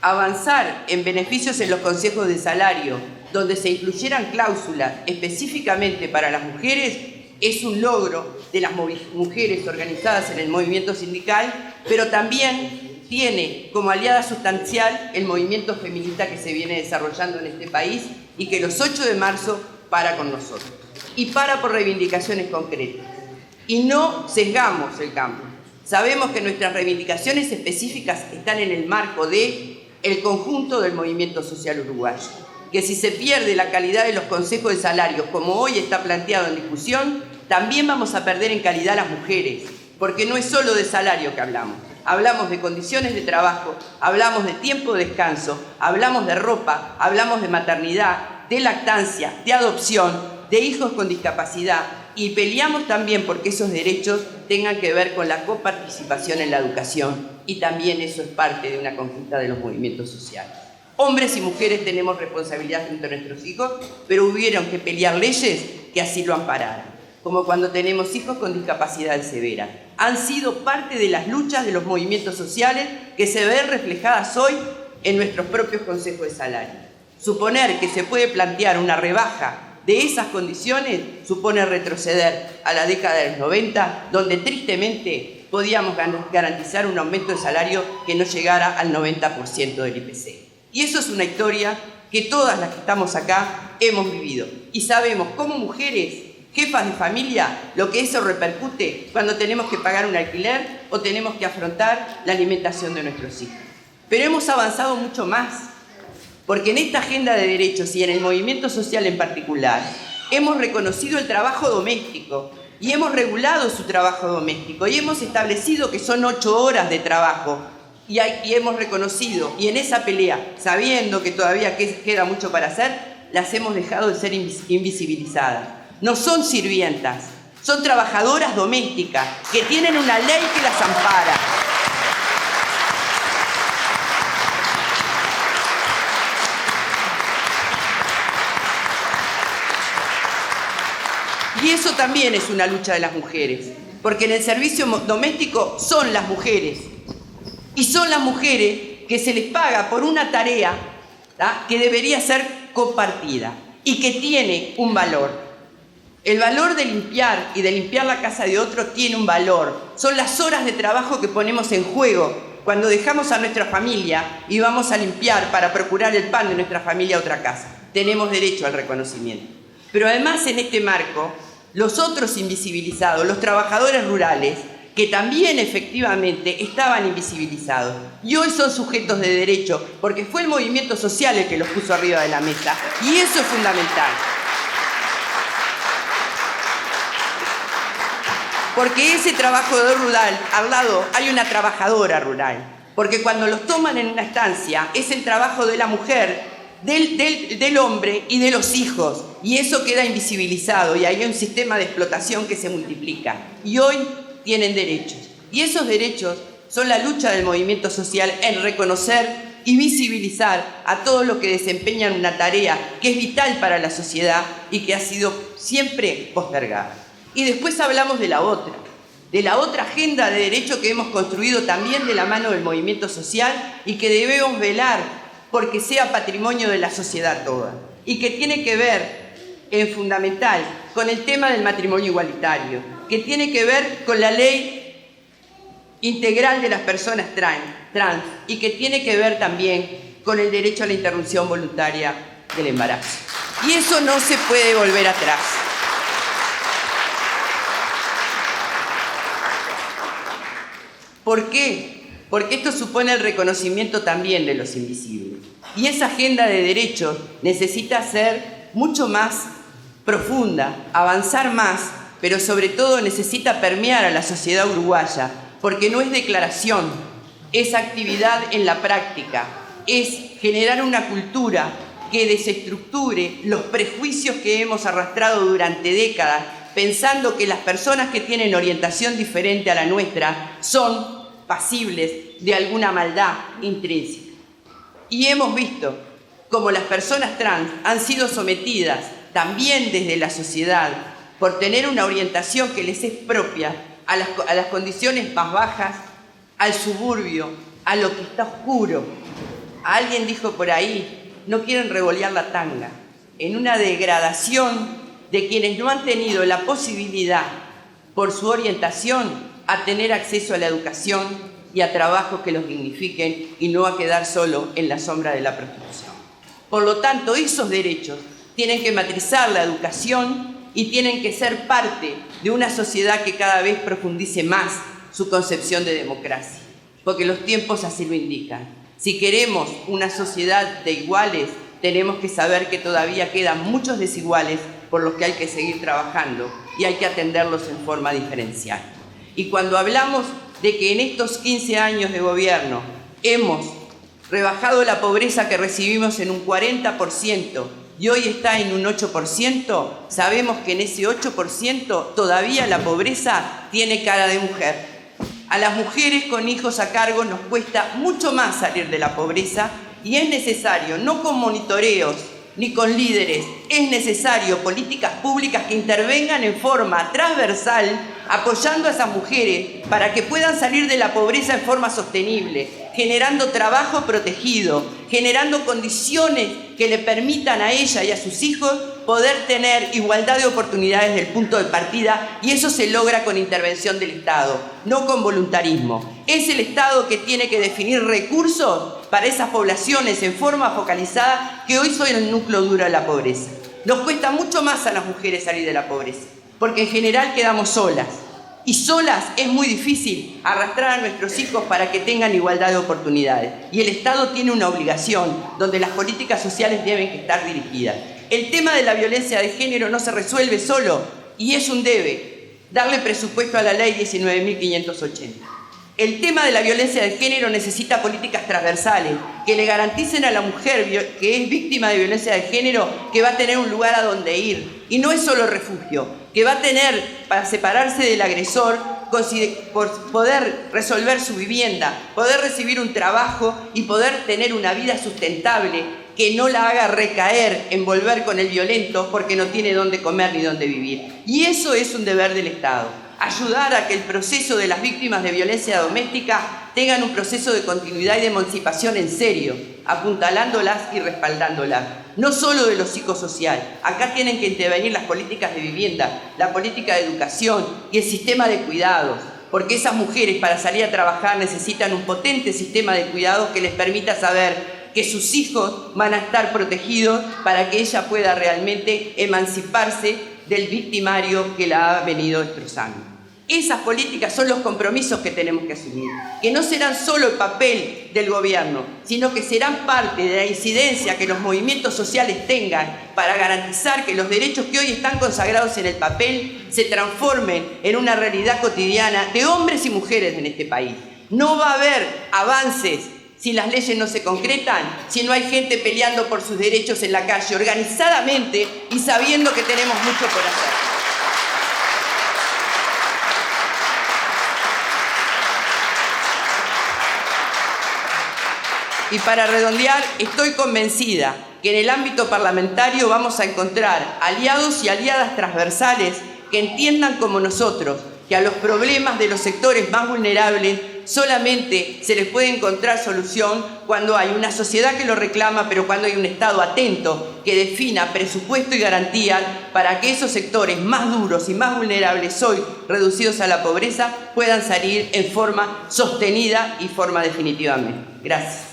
[SPEAKER 8] Avanzar en beneficios en los consejos de salario, donde se incluyeran cláusulas específicamente para las mujeres, es un logro de las mujeres organizadas en el movimiento sindical, pero también tiene como aliada sustancial el movimiento feminista que se viene desarrollando en este país y que los 8 de marzo para con nosotros. Y para por reivindicaciones concretas. Y no sesgamos el campo. Sabemos que nuestras reivindicaciones específicas están en el marco del conjunto del movimiento social uruguayo. Que si se pierde la calidad de los consejos de salarios, como hoy está planteado en discusión, también vamos a perder en calidad las mujeres, porque no es solo de salario que hablamos. Hablamos de condiciones de trabajo, hablamos de tiempo de descanso, hablamos de ropa, hablamos de maternidad, de lactancia, de adopción, de hijos con discapacidad, y peleamos también porque esos derechos tengan que ver con la coparticipación en la educación, y también eso es parte de una conquista de los movimientos sociales. Hombres y mujeres tenemos responsabilidad frente a nuestros hijos, pero hubieron que pelear leyes que así lo ampararan, como cuando tenemos hijos con discapacidad severa. Han sido parte de las luchas de los movimientos sociales que se ven reflejadas hoy en nuestros propios consejos de salario. Suponer que se puede plantear una rebaja de esas condiciones supone retroceder a la década de los 90, donde tristemente podíamos garantizar un aumento de salario que no llegara al 90% del IPC. Y eso es una historia que todas las que estamos acá hemos vivido. Y sabemos como mujeres, jefas de familia, lo que eso repercute cuando tenemos que pagar un alquiler o tenemos que afrontar la alimentación de nuestros hijos. Pero hemos avanzado mucho más, porque en esta agenda de derechos y en el movimiento social en particular, hemos reconocido el trabajo doméstico y hemos regulado su trabajo doméstico y hemos establecido que son 8 horas de trabajo. Y hemos reconocido, y en esa pelea, sabiendo que todavía queda mucho para hacer, las hemos dejado de ser invisibilizadas. No son sirvientas, son trabajadoras domésticas que tienen una ley que las ampara. Y eso también es una lucha de las mujeres, porque en el servicio doméstico son las mujeres. Y son las mujeres que se les paga por una tarea, ¿tá?, que debería ser compartida y que tiene un valor. El valor de limpiar y de limpiar la casa de otro tiene un valor. Son las horas de trabajo que ponemos en juego cuando dejamos a nuestra familia y vamos a limpiar para procurar el pan de nuestra familia a otra casa. Tenemos derecho al reconocimiento. Pero además en este marco, los otros invisibilizados, los trabajadores rurales, que también efectivamente estaban invisibilizados y hoy son sujetos de derecho porque fue el movimiento social el que los puso arriba de la mesa, y eso es fundamental. Porque ese trabajador rural, al lado hay una trabajadora rural, porque cuando los toman en una estancia es el trabajo de la mujer, del hombre y de los hijos, y eso queda invisibilizado y hay un sistema de explotación que se multiplica, y hoy tienen derechos. Y esos derechos son la lucha del movimiento social en reconocer y visibilizar a todos los que desempeñan una tarea que es vital para la sociedad y que ha sido siempre postergada. Y después hablamos de la otra agenda de derecho que hemos construido también de la mano del movimiento social y que debemos velar porque sea patrimonio de la sociedad toda y que tiene que ver, en fundamental, con el tema del matrimonio igualitario, que tiene que ver con la ley integral de las personas trans y que tiene que ver también con el derecho a la interrupción voluntaria del embarazo. Y eso no se puede volver atrás. ¿Por qué? Porque esto supone el reconocimiento también de los invisibles. Y esa agenda de derechos necesita ser mucho más profunda, avanzar más, pero sobre todo necesita permear a la sociedad uruguaya, porque no es declaración, es actividad en la práctica, es generar una cultura que desestructure los prejuicios que hemos arrastrado durante décadas, pensando que las personas que tienen orientación diferente a la nuestra son pasibles de alguna maldad intrínseca. Y hemos visto cómo las personas trans han sido sometidas también desde la sociedad por tener una orientación que les es propia a las condiciones más bajas, al suburbio, a lo que está oscuro. Alguien dijo por ahí, no quieren revolear la tanga, en una degradación de quienes no han tenido la posibilidad, por su orientación, a tener acceso a la educación y a trabajos que los dignifiquen y no a quedar solo en la sombra de la prostitución. Por lo tanto, esos derechos tienen que matrizar la educación y tienen que ser parte de una sociedad que cada vez profundice más su concepción de democracia, porque los tiempos así lo indican. Si queremos una sociedad de iguales, tenemos que saber que todavía quedan muchos desiguales por los que hay que seguir trabajando y hay que atenderlos en forma diferencial. Y cuando hablamos de que en estos 15 años de gobierno hemos rebajado la pobreza que recibimos en un 40%, y hoy está en un 8%, sabemos que en ese 8% todavía la pobreza tiene cara de mujer. A las mujeres con hijos a cargo nos cuesta mucho más salir de la pobreza y es necesario, no con monitoreos ni con líderes, es necesario políticas públicas que intervengan en forma transversal apoyando a esas mujeres para que puedan salir de la pobreza en forma sostenible, generando trabajo protegido, generando condiciones que le permitan a ella y a sus hijos poder tener igualdad de oportunidades desde el punto de partida, y eso se logra con intervención del Estado, no con voluntarismo. Es el Estado que tiene que definir recursos para esas poblaciones en forma focalizada que hoy son el núcleo duro de la pobreza. Nos cuesta mucho más a las mujeres salir de la pobreza, porque en general quedamos solas. Y solas es muy difícil arrastrar a nuestros hijos para que tengan igualdad de oportunidades. Y el Estado tiene una obligación donde las políticas sociales deben estar dirigidas. El tema de la violencia de género no se resuelve solo y es un debe darle presupuesto a la ley 19.580. El tema de la violencia de género necesita políticas transversales que le garanticen a la mujer que es víctima de violencia de género que va a tener un lugar a donde ir. Y no es solo refugio, que va a tener para separarse del agresor, por poder resolver su vivienda, poder recibir un trabajo y poder tener una vida sustentable que no la haga recaer en volver con el violento porque no tiene dónde comer ni dónde vivir. Y eso es un deber del Estado. Ayudar a que el proceso de las víctimas de violencia doméstica tengan un proceso de continuidad y de emancipación en serio, apuntalándolas y respaldándolas. No solo de lo psicosocial, acá tienen que intervenir las políticas de vivienda, la política de educación y el sistema de cuidados, porque esas mujeres para salir a trabajar necesitan un potente sistema de cuidados que les permita saber que sus hijos van a estar protegidos para que ella pueda realmente emanciparse del victimario que la ha venido destrozando. Esas políticas son los compromisos que tenemos que asumir, que no serán solo el papel del gobierno, sino que serán parte de la incidencia que los movimientos sociales tengan para garantizar que los derechos que hoy están consagrados en el papel se transformen en una realidad cotidiana de hombres y mujeres en este país. No va a haber avances si las leyes no se concretan, si no hay gente peleando por sus derechos en la calle organizadamente y sabiendo que tenemos mucho por hacer. Y para redondear, estoy convencida que en el ámbito parlamentario vamos a encontrar aliados y aliadas transversales que entiendan como nosotros que a los problemas de los sectores más vulnerables solamente se les puede encontrar solución cuando hay una sociedad que lo reclama, pero cuando hay un Estado atento que defina presupuesto y garantías para que esos sectores más duros y más vulnerables hoy reducidos a la pobreza puedan salir en forma sostenida y forma definitivamente. Gracias.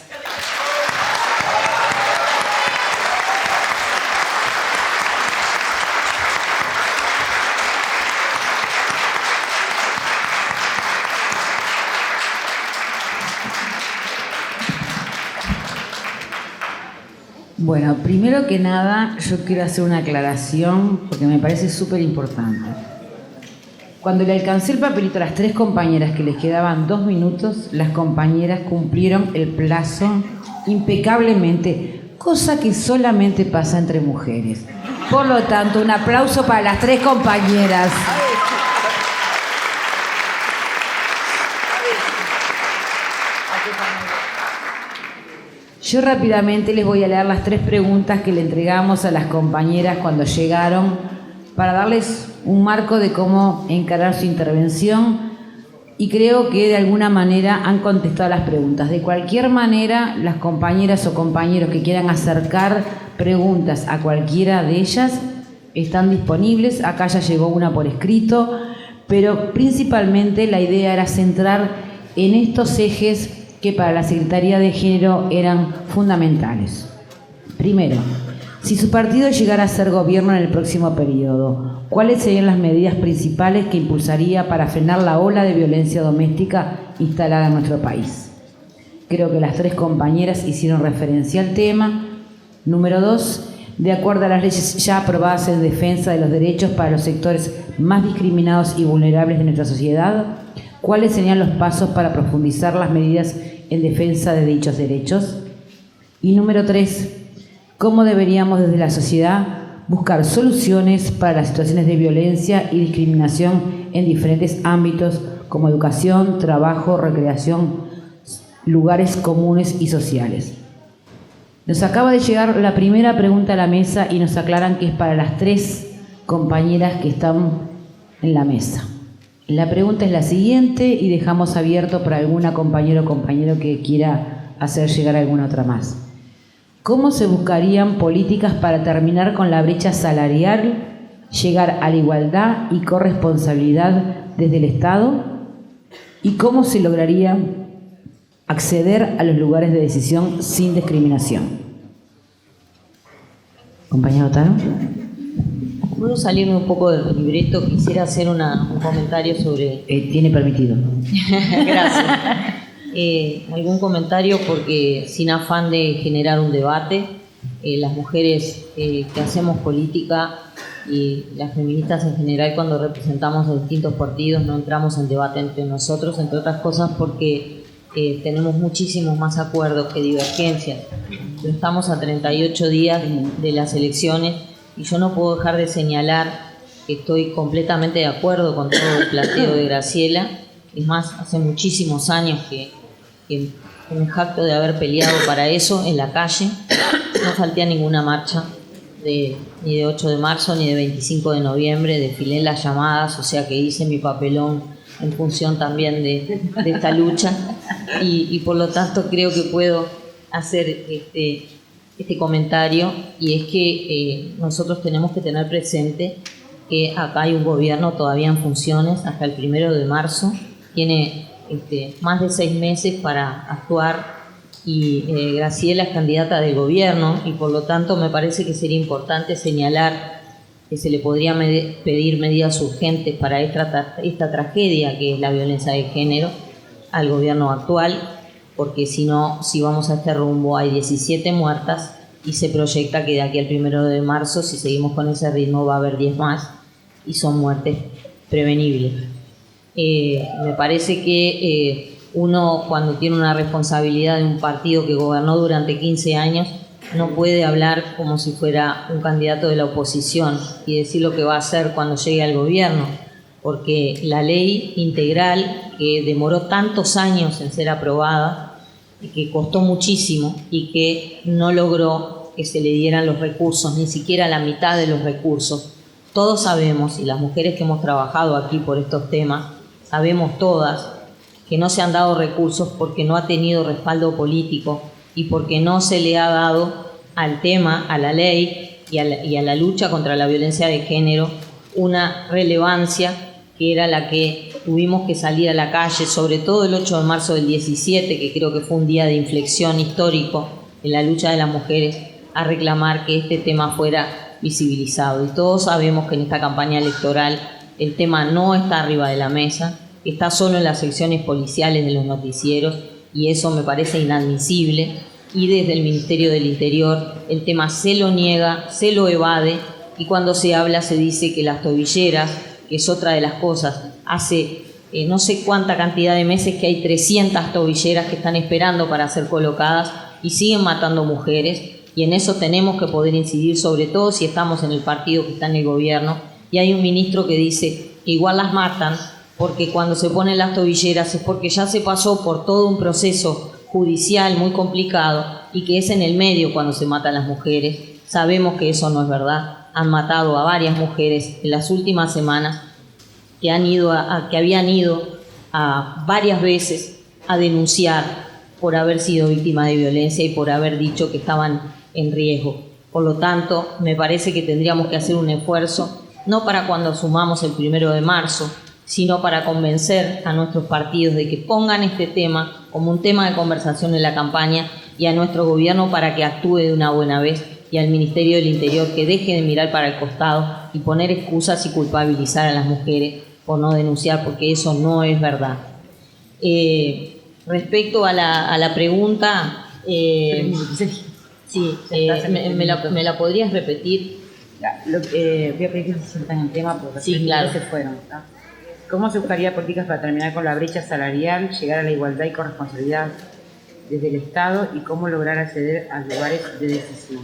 [SPEAKER 7] Bueno, primero que nada, yo quiero hacer una aclaración porque me parece súper importante. Cuando le alcancé el papelito a las 3 compañeras que les quedaban 2 minutos, las compañeras cumplieron el plazo impecablemente, cosa que solamente pasa entre mujeres. Por lo tanto, un aplauso para las 3 compañeras. Yo rápidamente les voy a leer las 3 preguntas que le entregamos a las compañeras cuando llegaron para darles un marco de cómo encarar su intervención y creo que de alguna manera han contestado las preguntas. De cualquier manera, las compañeras o compañeros que quieran acercar preguntas a cualquiera de ellas están disponibles. Acá ya llegó una por escrito, pero principalmente la idea era centrar en estos ejes que para la Secretaría de Género eran fundamentales. Primero, si su partido llegara a ser gobierno en el próximo periodo, ¿cuáles serían las medidas principales que impulsaría para frenar la ola de violencia doméstica instalada en nuestro país? Creo que las 3 compañeras hicieron referencia al tema. Número 2, de acuerdo a las leyes ya aprobadas en defensa de los derechos para los sectores más discriminados y vulnerables de nuestra sociedad, ¿cuáles serían los pasos para profundizar las medidas en defensa de dichos derechos? Y número 3, ¿cómo deberíamos desde la sociedad buscar soluciones para las situaciones de violencia y discriminación en diferentes ámbitos como educación, trabajo, recreación, lugares comunes y sociales? Nos acaba de llegar la primera pregunta a la mesa y nos aclaran que es para las 3 compañeras que están en la mesa. La pregunta es la siguiente y dejamos abierto para alguna compañera o compañero que quiera hacer llegar alguna otra más. ¿Cómo se buscarían políticas para terminar con la brecha salarial, llegar a la igualdad y corresponsabilidad desde el Estado? ¿Y cómo se lograría acceder a los lugares de decisión sin discriminación? Compañero Otaro.
[SPEAKER 4] ¿Puedo salirme un poco del libreto? Quisiera hacer un comentario sobre...
[SPEAKER 7] Tiene permitido.
[SPEAKER 4] Gracias. Algún comentario porque sin afán de generar un debate, las mujeres que hacemos política y las feministas en general cuando representamos a distintos partidos no entramos en debate entre nosotros, entre otras cosas porque tenemos muchísimos más acuerdos que divergencias. Pero estamos a 38 días de las elecciones y yo no puedo dejar de señalar que estoy completamente de acuerdo con todo el planteo de Graciela. Es más, hace muchísimos años que me jacto de haber peleado para eso en la calle. No falté a ninguna marcha, ni de 8 de marzo ni de 25 de noviembre. Desfilé en las llamadas, o sea que hice mi papelón en función también de esta lucha. Y por lo tanto creo que puedo hacer este comentario, y es que nosotros tenemos que tener presente que acá hay un gobierno todavía en funciones hasta el 1 de marzo, tiene más de 6 meses para actuar y Graciela es candidata del gobierno y por lo tanto me parece que sería importante señalar que se le podría pedir medidas urgentes para esta tragedia que es la violencia de género al gobierno actual, porque si no, si vamos a este rumbo hay 17 muertas y se proyecta que de aquí al 1 de marzo, si seguimos con ese ritmo, va a haber 10 más y son muertes prevenibles. Me parece que uno cuando tiene una responsabilidad de un partido que gobernó durante 15 años no puede hablar como si fuera un candidato de la oposición y decir lo que va a hacer cuando llegue al gobierno, porque la ley integral que demoró tantos años en ser aprobada y que costó muchísimo y que no logró que se le dieran los recursos, ni siquiera la mitad de los recursos. Todos sabemos, y las mujeres que hemos trabajado aquí por estos temas, sabemos todas que no se han dado recursos porque no ha tenido respaldo político y porque no se le ha dado al tema, a la ley y a la lucha contra la violencia de género una relevancia que era la que tuvimos que salir a la calle, sobre todo el 8 de marzo del 17, que creo que fue un día de inflexión histórico en la lucha de las mujeres, a reclamar que este tema fuera visibilizado. Y todos sabemos que en esta campaña electoral el tema no está arriba de la mesa, está solo en las secciones policiales de los noticieros, y eso me parece inadmisible. Y desde el Ministerio del Interior el tema se lo niega, se lo evade, y cuando se habla se dice que las tobilleras, que es otra de las cosas, hace no sé cuánta cantidad de meses que hay 300 tobilleras que están esperando para ser colocadas y siguen matando mujeres, y en eso tenemos que poder incidir, sobre todo si estamos en el partido que está en el gobierno, y hay un ministro que dice que igual las matan porque cuando se ponen las tobilleras es porque ya se pasó por todo un proceso judicial muy complicado y que es en el medio cuando se matan las mujeres. Sabemos que eso no es verdad. Han matado a varias mujeres en las últimas semanas que habían ido a varias veces a denunciar por haber sido víctima de violencia y por haber dicho que estaban en riesgo. Por lo tanto, me parece que tendríamos que hacer un esfuerzo, no para cuando asumamos el 1 de marzo, sino para convencer a nuestros partidos de que pongan este tema como un tema de conversación en la campaña, y a nuestro gobierno para que actúe de una buena vez, y al Ministerio del Interior que deje de mirar para el costado y poner excusas y culpabilizar a las mujeres por no denunciar, porque eso no es verdad. Respecto a la pregunta, ¿me la podrías repetir?
[SPEAKER 7] Voy a pedir que se sientan en tema porque
[SPEAKER 4] sí, claro.
[SPEAKER 7] Se fueron, ¿no? ¿Cómo se buscaría políticas para terminar con la brecha salarial, llegar a la igualdad y corresponsabilidad desde el Estado, y cómo lograr acceder a lugares de decisión?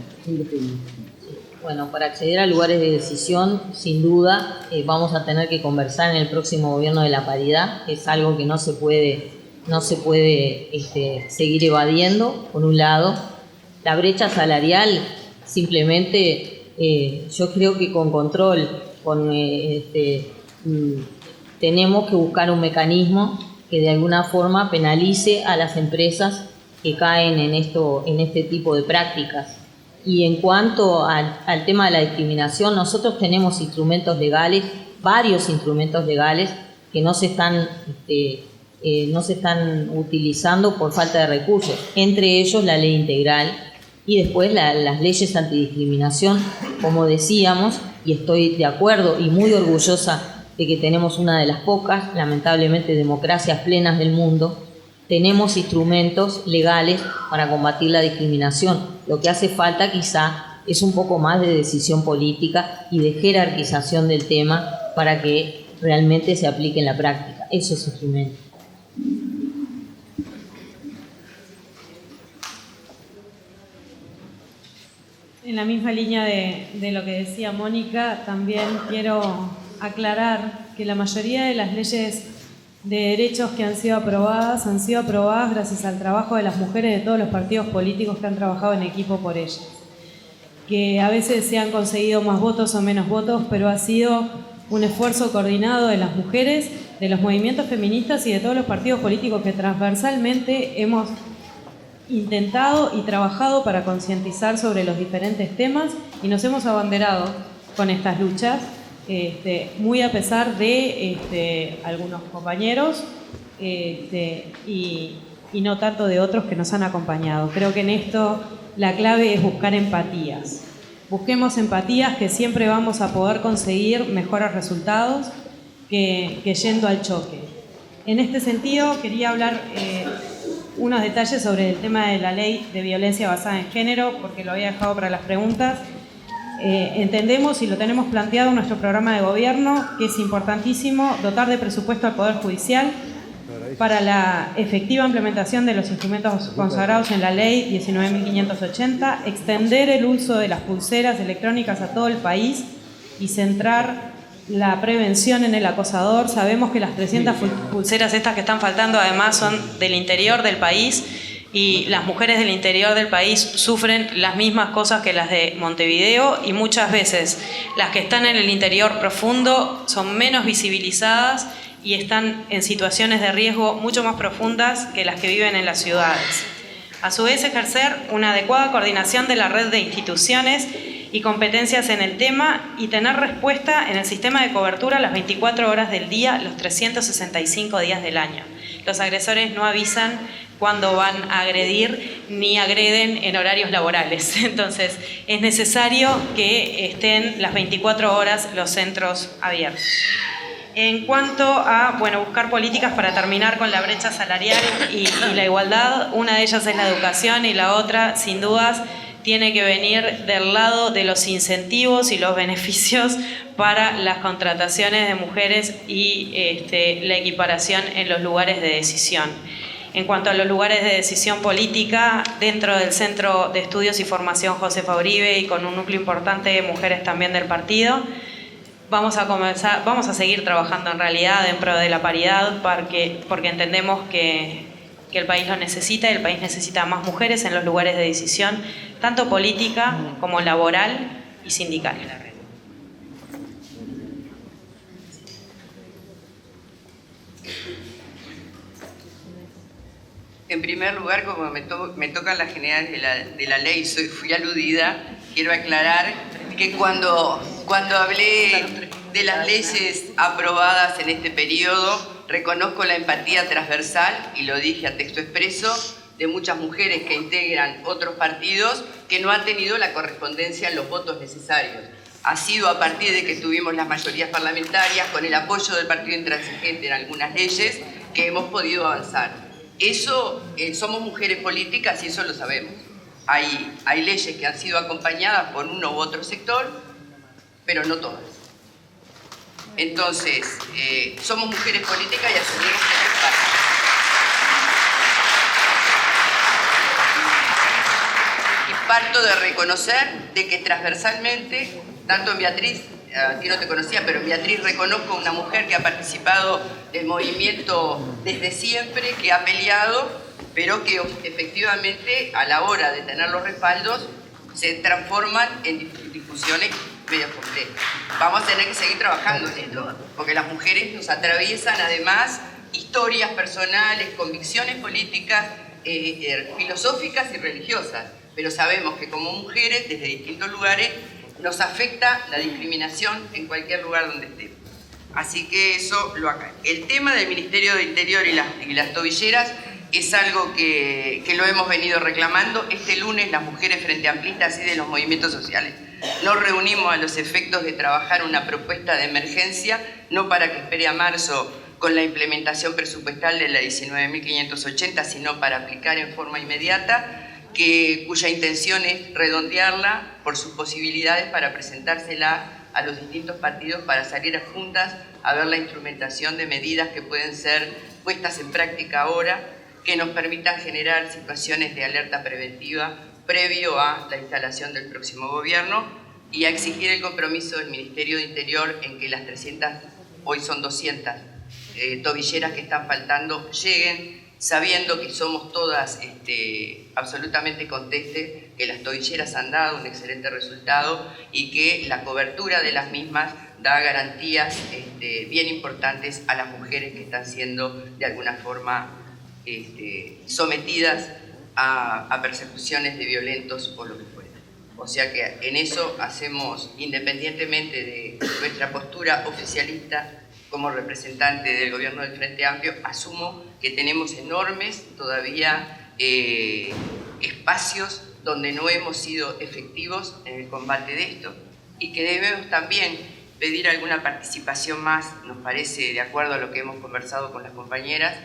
[SPEAKER 4] Bueno, para acceder a lugares de decisión, sin duda, vamos a tener que conversar en el próximo gobierno de la paridad. Es algo que no se puede seguir evadiendo, por un lado. La brecha salarial, simplemente, yo creo que con control, tenemos que buscar un mecanismo que de alguna forma penalice a las empresas que caen en este tipo de prácticas. Y en cuanto al tema de la discriminación, nosotros tenemos instrumentos legales, varios instrumentos legales que no se están utilizando por falta de recursos, entre ellos la ley integral y después las leyes antidiscriminación, como decíamos, y estoy de acuerdo y muy orgullosa de que tenemos una de las pocas, lamentablemente, democracias plenas del mundo. Tenemos instrumentos legales para combatir la discriminación. Lo que hace falta quizá es un poco más de decisión política y de jerarquización del tema para que realmente se aplique en la práctica esos instrumentos.
[SPEAKER 6] En la misma línea de lo que decía Mónica, también quiero aclarar que la mayoría de las leyes de derechos que han sido aprobadas gracias al trabajo de las mujeres de todos los partidos políticos que han trabajado en equipo por ellas. Que a veces se han conseguido más votos o menos votos, pero ha sido un esfuerzo coordinado de las mujeres, de los movimientos feministas y de todos los partidos políticos que transversalmente hemos intentado y trabajado para concientizar sobre los diferentes temas, y nos hemos abanderado con estas luchas, muy a pesar de algunos compañeros y no tanto de otros que nos han acompañado. Creo que en esto la clave es buscar empatías. Busquemos empatías, que siempre vamos a poder conseguir mejores resultados que yendo al choque. En este sentido, quería hablar unos detalles sobre el tema de la ley de violencia basada en género, porque lo había dejado para las preguntas. Entendemos y lo tenemos planteado en nuestro programa de gobierno que es importantísimo dotar de presupuesto al Poder Judicial para la efectiva implementación de los instrumentos consagrados en la Ley 19.580, extender el uso de las pulseras electrónicas a todo el país y centrar la prevención en el acosador. Sabemos que las 300 pulseras estas que están faltando además son del interior del país, y las mujeres del interior del país sufren las mismas cosas que las de Montevideo, y muchas veces las que están en el interior profundo son menos visibilizadas
[SPEAKER 5] y están en situaciones de riesgo mucho más profundas que las que viven en las ciudades. A su vez, ejercer una adecuada coordinación de la red de instituciones y competencias en el tema y tener respuesta en el sistema de cobertura las 24 horas del día, los 365 días del año. Los agresores no avisan cuando van a agredir ni agreden en horarios laborales. Entonces, es necesario que estén las 24 horas los centros abiertos. En cuanto a buscar políticas para terminar con la brecha salarial y la igualdad, una de ellas es la educación y la otra, sin dudas, tiene que venir del lado de los incentivos y los beneficios para las contrataciones de mujeres y la equiparación en los lugares de decisión. En cuanto a los lugares de decisión política, dentro del Centro de Estudios y Formación Josefa Uribe y con un núcleo importante de mujeres también del partido, vamos a seguir trabajando en realidad en pro de la paridad porque entendemos que el país lo necesita y el país necesita más mujeres en los lugares de decisión, tanto política como laboral y sindical.
[SPEAKER 8] En primer lugar, como me tocan las generales de la ley, fui aludida, quiero aclarar que cuando hablé de las leyes aprobadas en este periodo, reconozco la empatía transversal, y lo dije a texto expreso, de muchas mujeres que integran otros partidos que no han tenido la correspondencia en los votos necesarios. Ha sido a partir de que tuvimos las mayorías parlamentarias, con el apoyo del Partido Intransigente en algunas leyes, que hemos podido avanzar. Eso, somos mujeres políticas y eso lo sabemos. Hay leyes que han sido acompañadas por uno u otro sector, pero no todas. Entonces, somos mujeres políticas y asumimos que es parte. Y parto de reconocer de que transversalmente, tanto en Beatriz, a ti no te conocía, pero en Beatriz reconozco una mujer que ha participado del movimiento desde siempre, que ha peleado, pero que efectivamente a la hora de tener los respaldos se transforman en discusiones medio complejas. Vamos a tener que seguir trabajando en esto, porque las mujeres nos atraviesan además historias personales, convicciones políticas, filosóficas y religiosas, pero sabemos que como mujeres desde distintos lugares nos afecta la discriminación en cualquier lugar donde estemos. Así que eso lo acá. El tema del Ministerio de Interior y las tobilleras es algo que lo hemos venido reclamando. Este lunes las mujeres Frente Amplistas y de los movimientos sociales nos reunimos a los efectos de trabajar una propuesta de emergencia, no para que espere a marzo con la implementación presupuestal de la 19.580, sino para aplicar en forma inmediata, cuya intención es redondearla por sus posibilidades para presentársela a los distintos partidos para salir juntas a ver la instrumentación de medidas que pueden ser puestas en práctica ahora, que nos permitan generar situaciones de alerta preventiva previo a la instalación del próximo gobierno y a exigir el compromiso del Ministerio de Interior en que las 300, hoy son 200, tobilleras que están faltando lleguen, sabiendo que somos todas absolutamente conscientes que las tobilleras han dado un excelente resultado y que la cobertura de las mismas da garantías bien importantes a las mujeres que están siendo de alguna forma sometidas a persecuciones de violentos o lo que fuera. O sea que en eso hacemos, independientemente de nuestra postura oficialista, como representante del gobierno del Frente Amplio, asumo que tenemos enormes todavía espacios donde no hemos sido efectivos en el combate de esto y que debemos también pedir alguna participación más, nos parece, de acuerdo a lo que hemos conversado con las compañeras,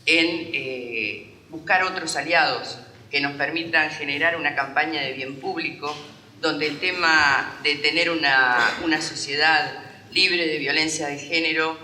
[SPEAKER 8] en buscar otros aliados que nos permitan generar una campaña de bien público donde el tema de tener una sociedad libre de violencia de género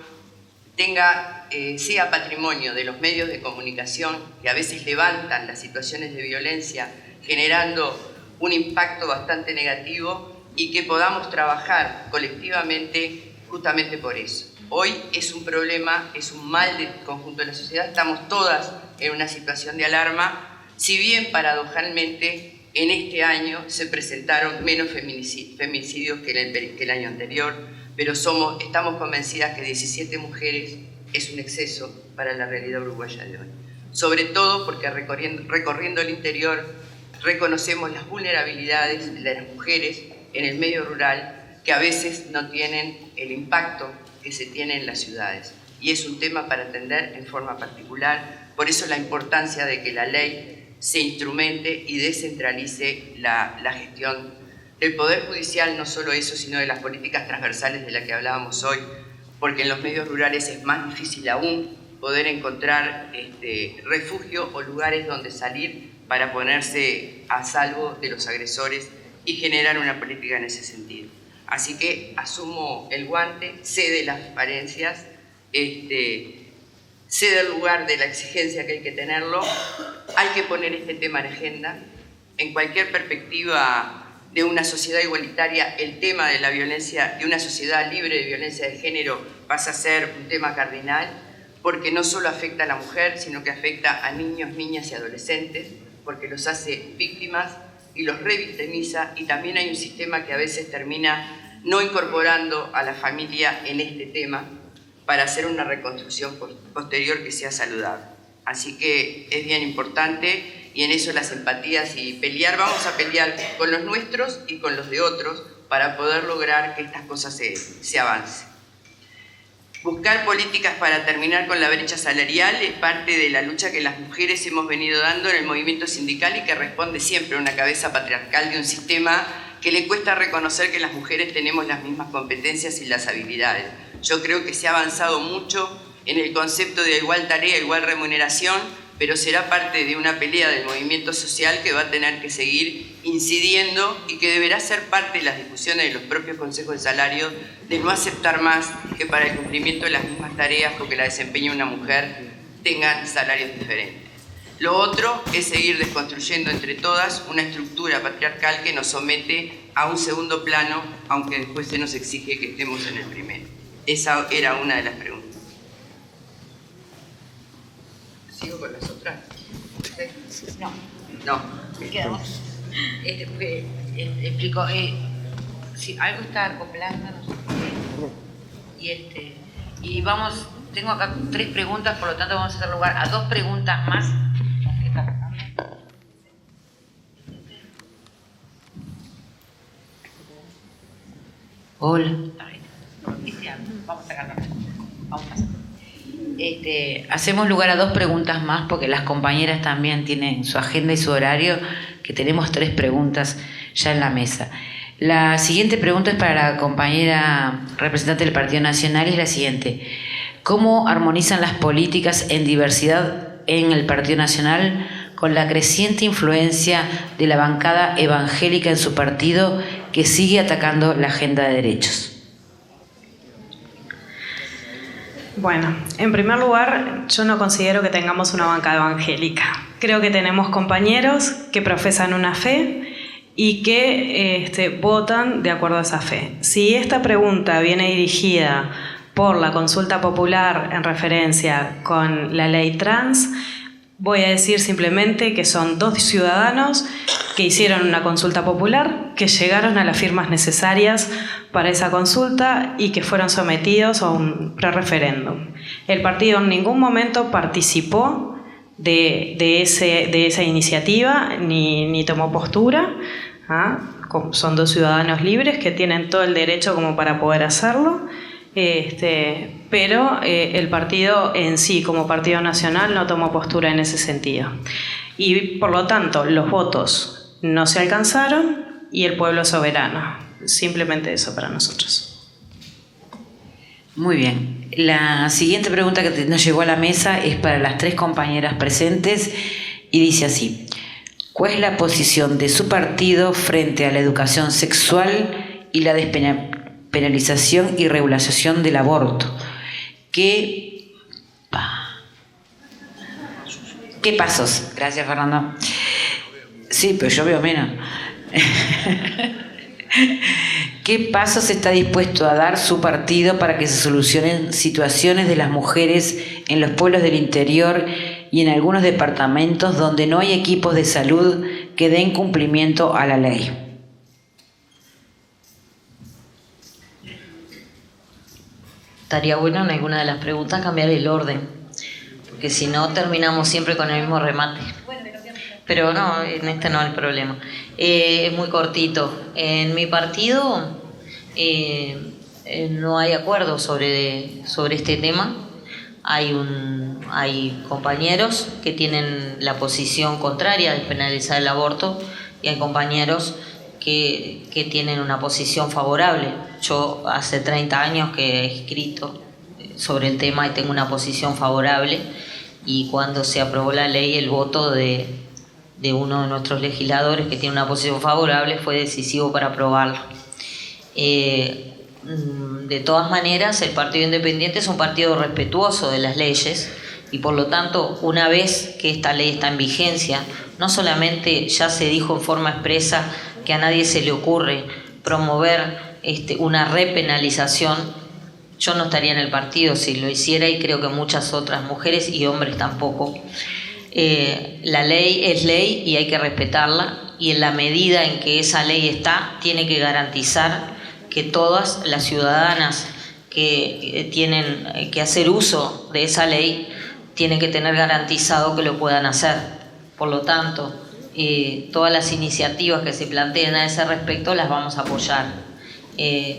[SPEAKER 8] sea patrimonio de los medios de comunicación que a veces levantan las situaciones de violencia generando un impacto bastante negativo y que podamos trabajar colectivamente justamente por eso. Hoy es un problema, es un mal del conjunto de la sociedad, estamos todas en una situación de alarma, si bien paradojalmente en este año se presentaron menos femicidios que el año anterior, pero estamos convencidas que 17 mujeres es un exceso para la realidad uruguaya de hoy. Sobre todo porque recorriendo el interior reconocemos las vulnerabilidades de las mujeres en el medio rural que a veces no tienen el impacto que se tiene en las ciudades. Y es un tema para atender en forma particular, por eso la importancia de que la ley se instrumente y descentralice la gestión del Poder Judicial, no solo eso, sino de las políticas transversales de las que hablábamos hoy, porque en los medios rurales es más difícil aún poder encontrar refugio o lugares donde salir para ponerse a salvo de los agresores y generar una política en ese sentido. Así que asumo el guante, sé de las falencias, sé del lugar de la exigencia que hay que tenerlo, hay que poner este tema en agenda. En cualquier perspectiva de una sociedad igualitaria, el tema de la violencia, de una sociedad libre de violencia de género, pasa a ser un tema cardinal, porque no solo afecta a la mujer, sino que afecta a niños, niñas y adolescentes, porque los hace víctimas y los revictimiza, y también hay un sistema que a veces termina no incorporando a la familia en este tema para hacer una reconstrucción posterior que sea saludable. Así que es bien importante, y en eso las empatías y pelear, vamos a pelear con los nuestros y con los de otros para poder lograr que estas cosas se avancen. Buscar políticas para terminar con la brecha salarial es parte de la lucha que las mujeres hemos venido dando en el movimiento sindical y que responde siempre a una cabeza patriarcal de un sistema que le cuesta reconocer que las mujeres tenemos las mismas competencias y las habilidades. Yo creo que se ha avanzado mucho en el concepto de igual tarea, igual remuneración, pero será parte de una pelea del movimiento social que va a tener que seguir incidiendo y que deberá ser parte de las discusiones de los propios consejos de salario, de no aceptar más que para el cumplimiento de las mismas tareas porque la desempeña una mujer tengan salarios diferentes. Lo otro es seguir desconstruyendo entre todas una estructura patriarcal que nos somete a un segundo plano, aunque después se nos exige que estemos en el primero. Esa era una de las preguntas. ¿Sigo con las otras? ¿Sí? No.
[SPEAKER 3] Me quedamos. Explico. Si algo está acoplando, no sé. Y vamos, tengo acá 3 preguntas, por lo tanto vamos a dar lugar a 2 preguntas más. Hola. Vamos a sacarlo. Vamos a pasar. Hacemos lugar a 2 preguntas más porque las compañeras también tienen su agenda y su horario, que tenemos 3 preguntas ya en la mesa. La siguiente pregunta es para la compañera representante del Partido Nacional y es la siguiente. ¿Cómo armonizan las políticas en diversidad en el Partido Nacional con la creciente influencia de la bancada evangélica en su partido que sigue atacando la agenda de derechos?
[SPEAKER 5] Bueno, en primer lugar, yo no considero que tengamos una bancada evangélica. Creo que tenemos compañeros que profesan una fe y que votan de acuerdo a esa fe. Si esta pregunta viene dirigida por la consulta popular en referencia con la ley trans, voy a decir simplemente que son 2 ciudadanos que hicieron una consulta popular, que llegaron a las firmas necesarias para esa consulta y que fueron sometidos a un prereferéndum. El partido en ningún momento participó de esa iniciativa ni tomó postura. Son 2 ciudadanos libres que tienen todo el derecho como para poder hacerlo. Pero el partido en sí, como Partido Nacional, no tomó postura en ese sentido. Y por lo tanto, los votos no se alcanzaron y el pueblo es soberano. Simplemente eso para nosotros.
[SPEAKER 3] Muy bien. La siguiente pregunta que nos llegó a la mesa es para las 3 compañeras presentes y dice así. ¿Cuál es la posición de su partido frente a la educación sexual y la despenalización y regularización del aborto? ¿Qué pasos? Gracias, Fernando. Sí, pero yo veo menos. ¿Qué pasos está dispuesto a dar su partido para que se solucionen situaciones de las mujeres en los pueblos del interior y en algunos departamentos donde no hay equipos de salud que den cumplimiento a la ley?
[SPEAKER 4] estaría bueno en alguna de las preguntas cambiar el orden, porque si no terminamos siempre con el mismo remate. Pero no, en este no hay problema. Es muy cortito. En mi partido no hay acuerdo sobre este tema. Hay compañeros que tienen la posición contraria de penalizar el aborto y hay compañeros que tienen una posición favorable. Yo hace 30 años que he escrito sobre el tema y tengo una posición favorable, y cuando se aprobó la ley, el voto de uno de nuestros legisladores que tiene una posición favorable fue decisivo para aprobarla. De todas maneras, el Partido Independiente es un partido respetuoso de las leyes y por lo tanto, una vez que esta ley está en vigencia, no solamente ya se dijo en forma expresa que a nadie se le ocurre promover una repenalización. Yo no estaría en el partido si lo hiciera, y creo que muchas otras mujeres y hombres tampoco. La ley es ley y hay que respetarla, y en la medida en que esa ley está, tiene que garantizar que todas las ciudadanas que tienen que hacer uso de esa ley tienen que tener garantizado que lo puedan hacer. Por lo tanto, todas las iniciativas que se planteen a ese respecto las vamos a apoyar.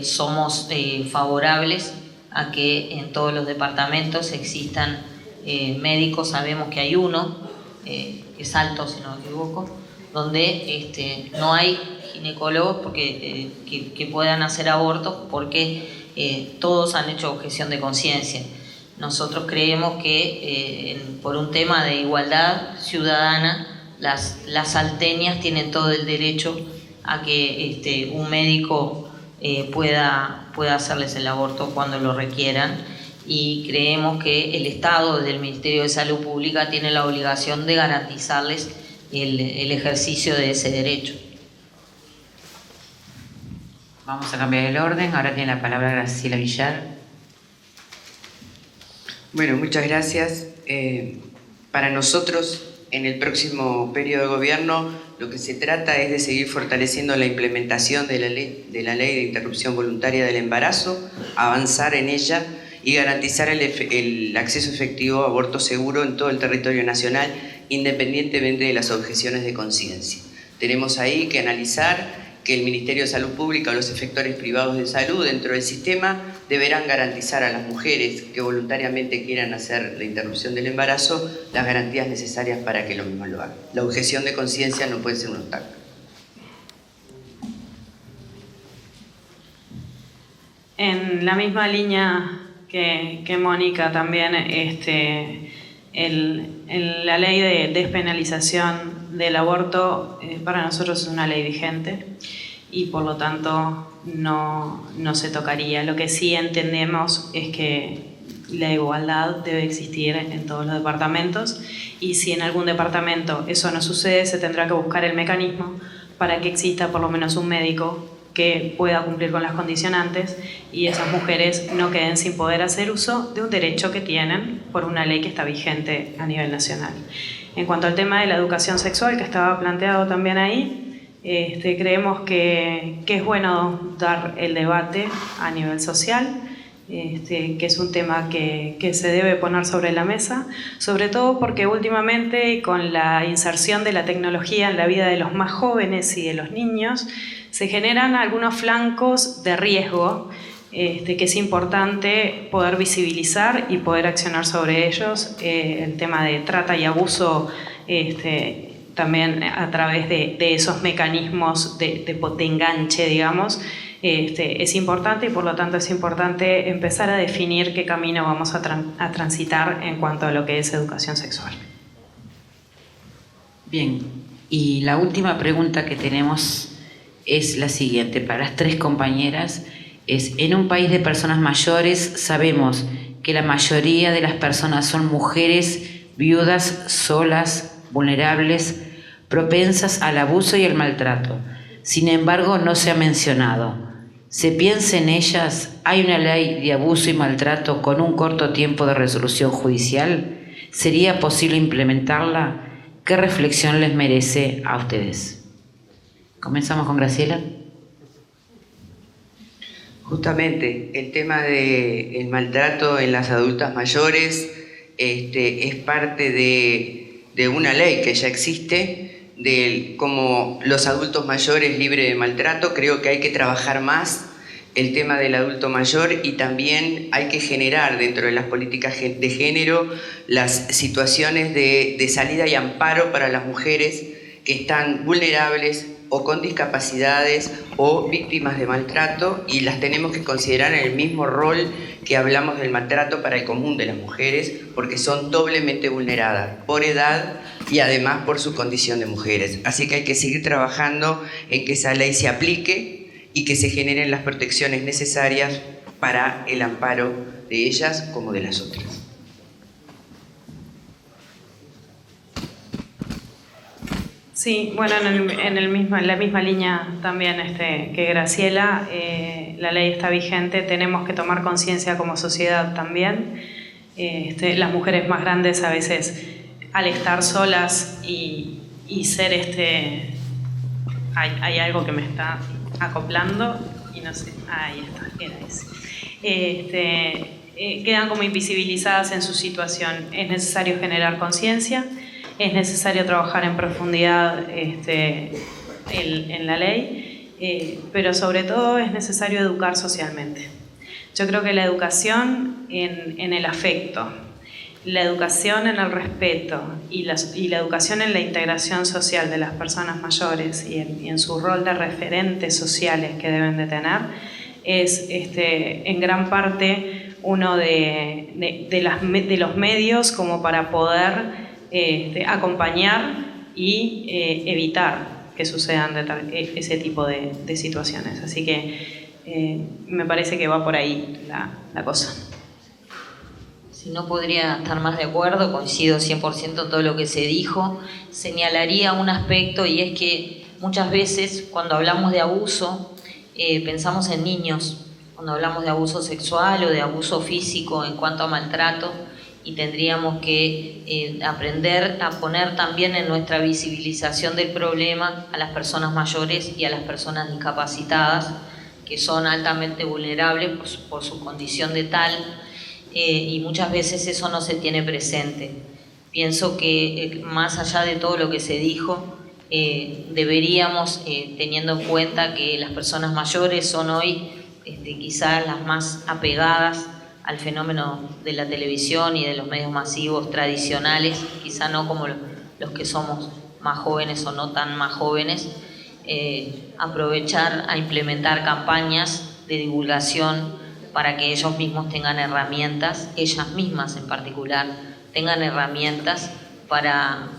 [SPEAKER 4] Somos favorables a que en todos los departamentos existan médicos. Sabemos que hay uno, que es Alto, si no me equivoco, donde no hay ginecólogos que puedan hacer abortos, porque todos han hecho objeción de conciencia. Nosotros creemos que por un tema de igualdad ciudadana, las salteñas tienen todo el derecho a que un médico pueda hacerles el aborto cuando lo requieran, y creemos que el Estado, desde el Ministerio de Salud Pública, tiene la obligación de garantizarles el ejercicio de ese derecho.
[SPEAKER 7] Vamos a cambiar el orden. Ahora tiene la palabra Graciela Villar.
[SPEAKER 9] Bueno, muchas gracias. Para nosotros, en el próximo periodo de gobierno, lo que se trata es de seguir fortaleciendo la implementación de la ley de interrupción voluntaria del embarazo, avanzar en ella y garantizar el acceso efectivo a aborto seguro en todo el territorio nacional, independientemente de las objeciones de conciencia. Tenemos ahí que analizar que el Ministerio de Salud Pública o los efectores privados de salud dentro del sistema deberán garantizar a las mujeres que voluntariamente quieran hacer la interrupción del embarazo las garantías necesarias para que lo mismo lo hagan. La objeción de conciencia no puede ser un obstáculo.
[SPEAKER 5] En la misma línea que Mónica también, la ley de despenalización del aborto para nosotros es una ley vigente y por lo tanto no se tocaría. Lo que sí entendemos es que la igualdad debe existir en todos los departamentos, y si en algún departamento eso no sucede, se tendrá que buscar el mecanismo para que exista por lo menos un médico que pueda cumplir con las condicionantes y esas mujeres no queden sin poder hacer uso de un derecho que tienen por una ley que está vigente a nivel nacional. En cuanto al tema de la educación sexual, que estaba planteado también ahí, creemos que es bueno dar el debate a nivel social, que es un tema que se debe poner sobre la mesa, sobre todo porque últimamente, con la inserción de la tecnología en la vida de los más jóvenes y de los niños, se generan algunos flancos de riesgo que es importante poder visibilizar y poder accionar sobre ellos. El tema de trata y abuso también a través de esos mecanismos de enganche, digamos, es importante, y por lo tanto es importante empezar a definir qué camino vamos a transitar en cuanto a lo que es educación sexual.
[SPEAKER 7] Bien, y la última pregunta que tenemos es la siguiente, para las tres compañeras. En un país de personas mayores sabemos que la mayoría de las personas son mujeres viudas, solas, vulnerables, propensas al abuso y al maltrato. Sin embargo, no se ha mencionado. ¿Se piensa en ellas? ¿Hay una ley de abuso y maltrato con un corto tiempo de resolución judicial? ¿Sería posible implementarla? ¿Qué reflexión les merece a ustedes? Comenzamos con Graciela.
[SPEAKER 9] Justamente el tema del maltrato en las adultas mayores es parte de una ley que ya existe, como los adultos mayores libres de maltrato. Creo que hay que trabajar más el tema del adulto mayor y también hay que generar dentro de las políticas de género las situaciones de salida y amparo para las mujeres que están vulnerables o con discapacidades o víctimas de maltrato, y las tenemos que considerar en el mismo rol que hablamos del maltrato para el común de las mujeres, porque son doblemente vulneradas por edad y además por su condición de mujeres. Así que hay que seguir trabajando en que esa ley se aplique y que se generen las protecciones necesarias para el amparo de ellas como de las otras.
[SPEAKER 5] Sí, bueno, en la misma línea también que Graciela, la ley está vigente, tenemos que tomar conciencia como sociedad también. Las mujeres más grandes a veces, al estar solas y ser hay algo que me está acoplando y no sé, ahí está, era ese. Quedan como invisibilizadas en su situación. Es necesario generar conciencia. Es necesario trabajar en profundidad en la ley, pero sobre todo es necesario educar socialmente. Yo creo que la educación en el afecto, la educación en el respeto y la educación en la integración social de las personas mayores y en su rol de referentes sociales que deben de tener es en gran parte uno de los medios como para poder acompañar y evitar que sucedan ese tipo de situaciones. Así que me parece que va por ahí la cosa.
[SPEAKER 4] Si no podría estar más de acuerdo, coincido 100% en todo lo que se dijo. Señalaría un aspecto, y es que muchas veces cuando hablamos de abuso pensamos en niños, cuando hablamos de abuso sexual o de abuso físico en cuanto a maltrato, y tendríamos que aprender a poner también en nuestra visibilización del problema a las personas mayores y a las personas discapacitadas, que son altamente vulnerables por su condición de tal, y muchas veces eso no se tiene presente. Pienso que más allá de todo lo que se dijo, deberíamos, teniendo en cuenta que las personas mayores son hoy quizás las más apegadas al fenómeno de la televisión y de los medios masivos tradicionales, quizá no como los que somos más jóvenes o no tan más jóvenes, aprovechar a implementar campañas de divulgación para que ellos mismos tengan herramientas, ellas mismas en particular, tengan herramientas para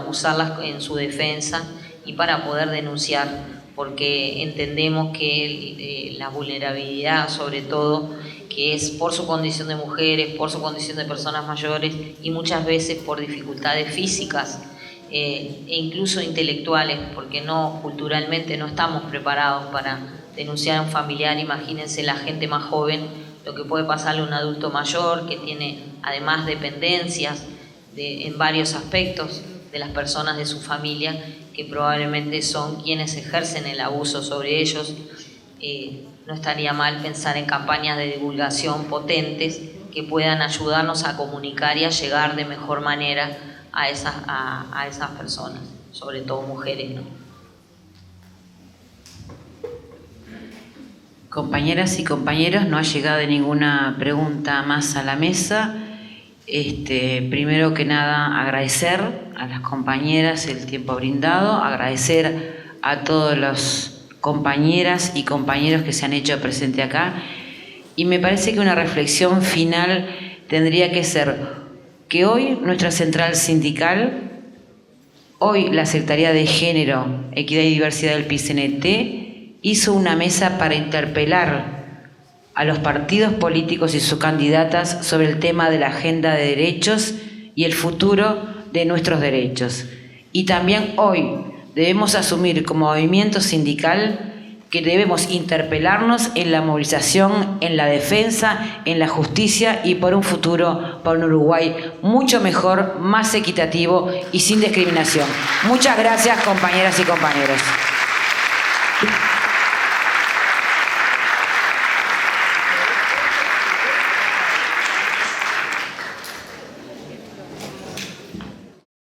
[SPEAKER 4] usarlas en su defensa y para poder denunciar, porque entendemos que la vulnerabilidad, sobre todo, que es por su condición de mujeres, por su condición de personas mayores y muchas veces por dificultades físicas e incluso intelectuales, porque culturalmente no estamos preparados para denunciar a un familiar. Imagínense la gente más joven, lo que puede pasarle a un adulto mayor que tiene además dependencias en varios aspectos de las personas de su familia, que probablemente son quienes ejercen el abuso sobre ellos. No estaría mal pensar en campañas de divulgación potentes que puedan ayudarnos a comunicar y a llegar de mejor manera a esas personas, sobre todo mujeres, ¿no?
[SPEAKER 7] Compañeras y compañeros, no ha llegado ninguna pregunta más a la mesa. Primero que nada, agradecer a las compañeras el tiempo brindado, agradecer a todos los compañeras y compañeros que se han hecho presente acá, y me parece que una reflexión final tendría que ser que hoy nuestra central sindical, hoy la Secretaría de Género, Equidad y Diversidad del PCNT hizo una mesa para interpelar a los partidos políticos y sus candidatas sobre el tema de la agenda de derechos y el futuro de nuestros derechos. Y también hoy debemos asumir como movimiento sindical que debemos interpelarnos en la movilización, en la defensa, en la justicia y por un futuro, por un Uruguay mucho mejor, más equitativo y sin discriminación. Muchas gracias, compañeras y compañeros.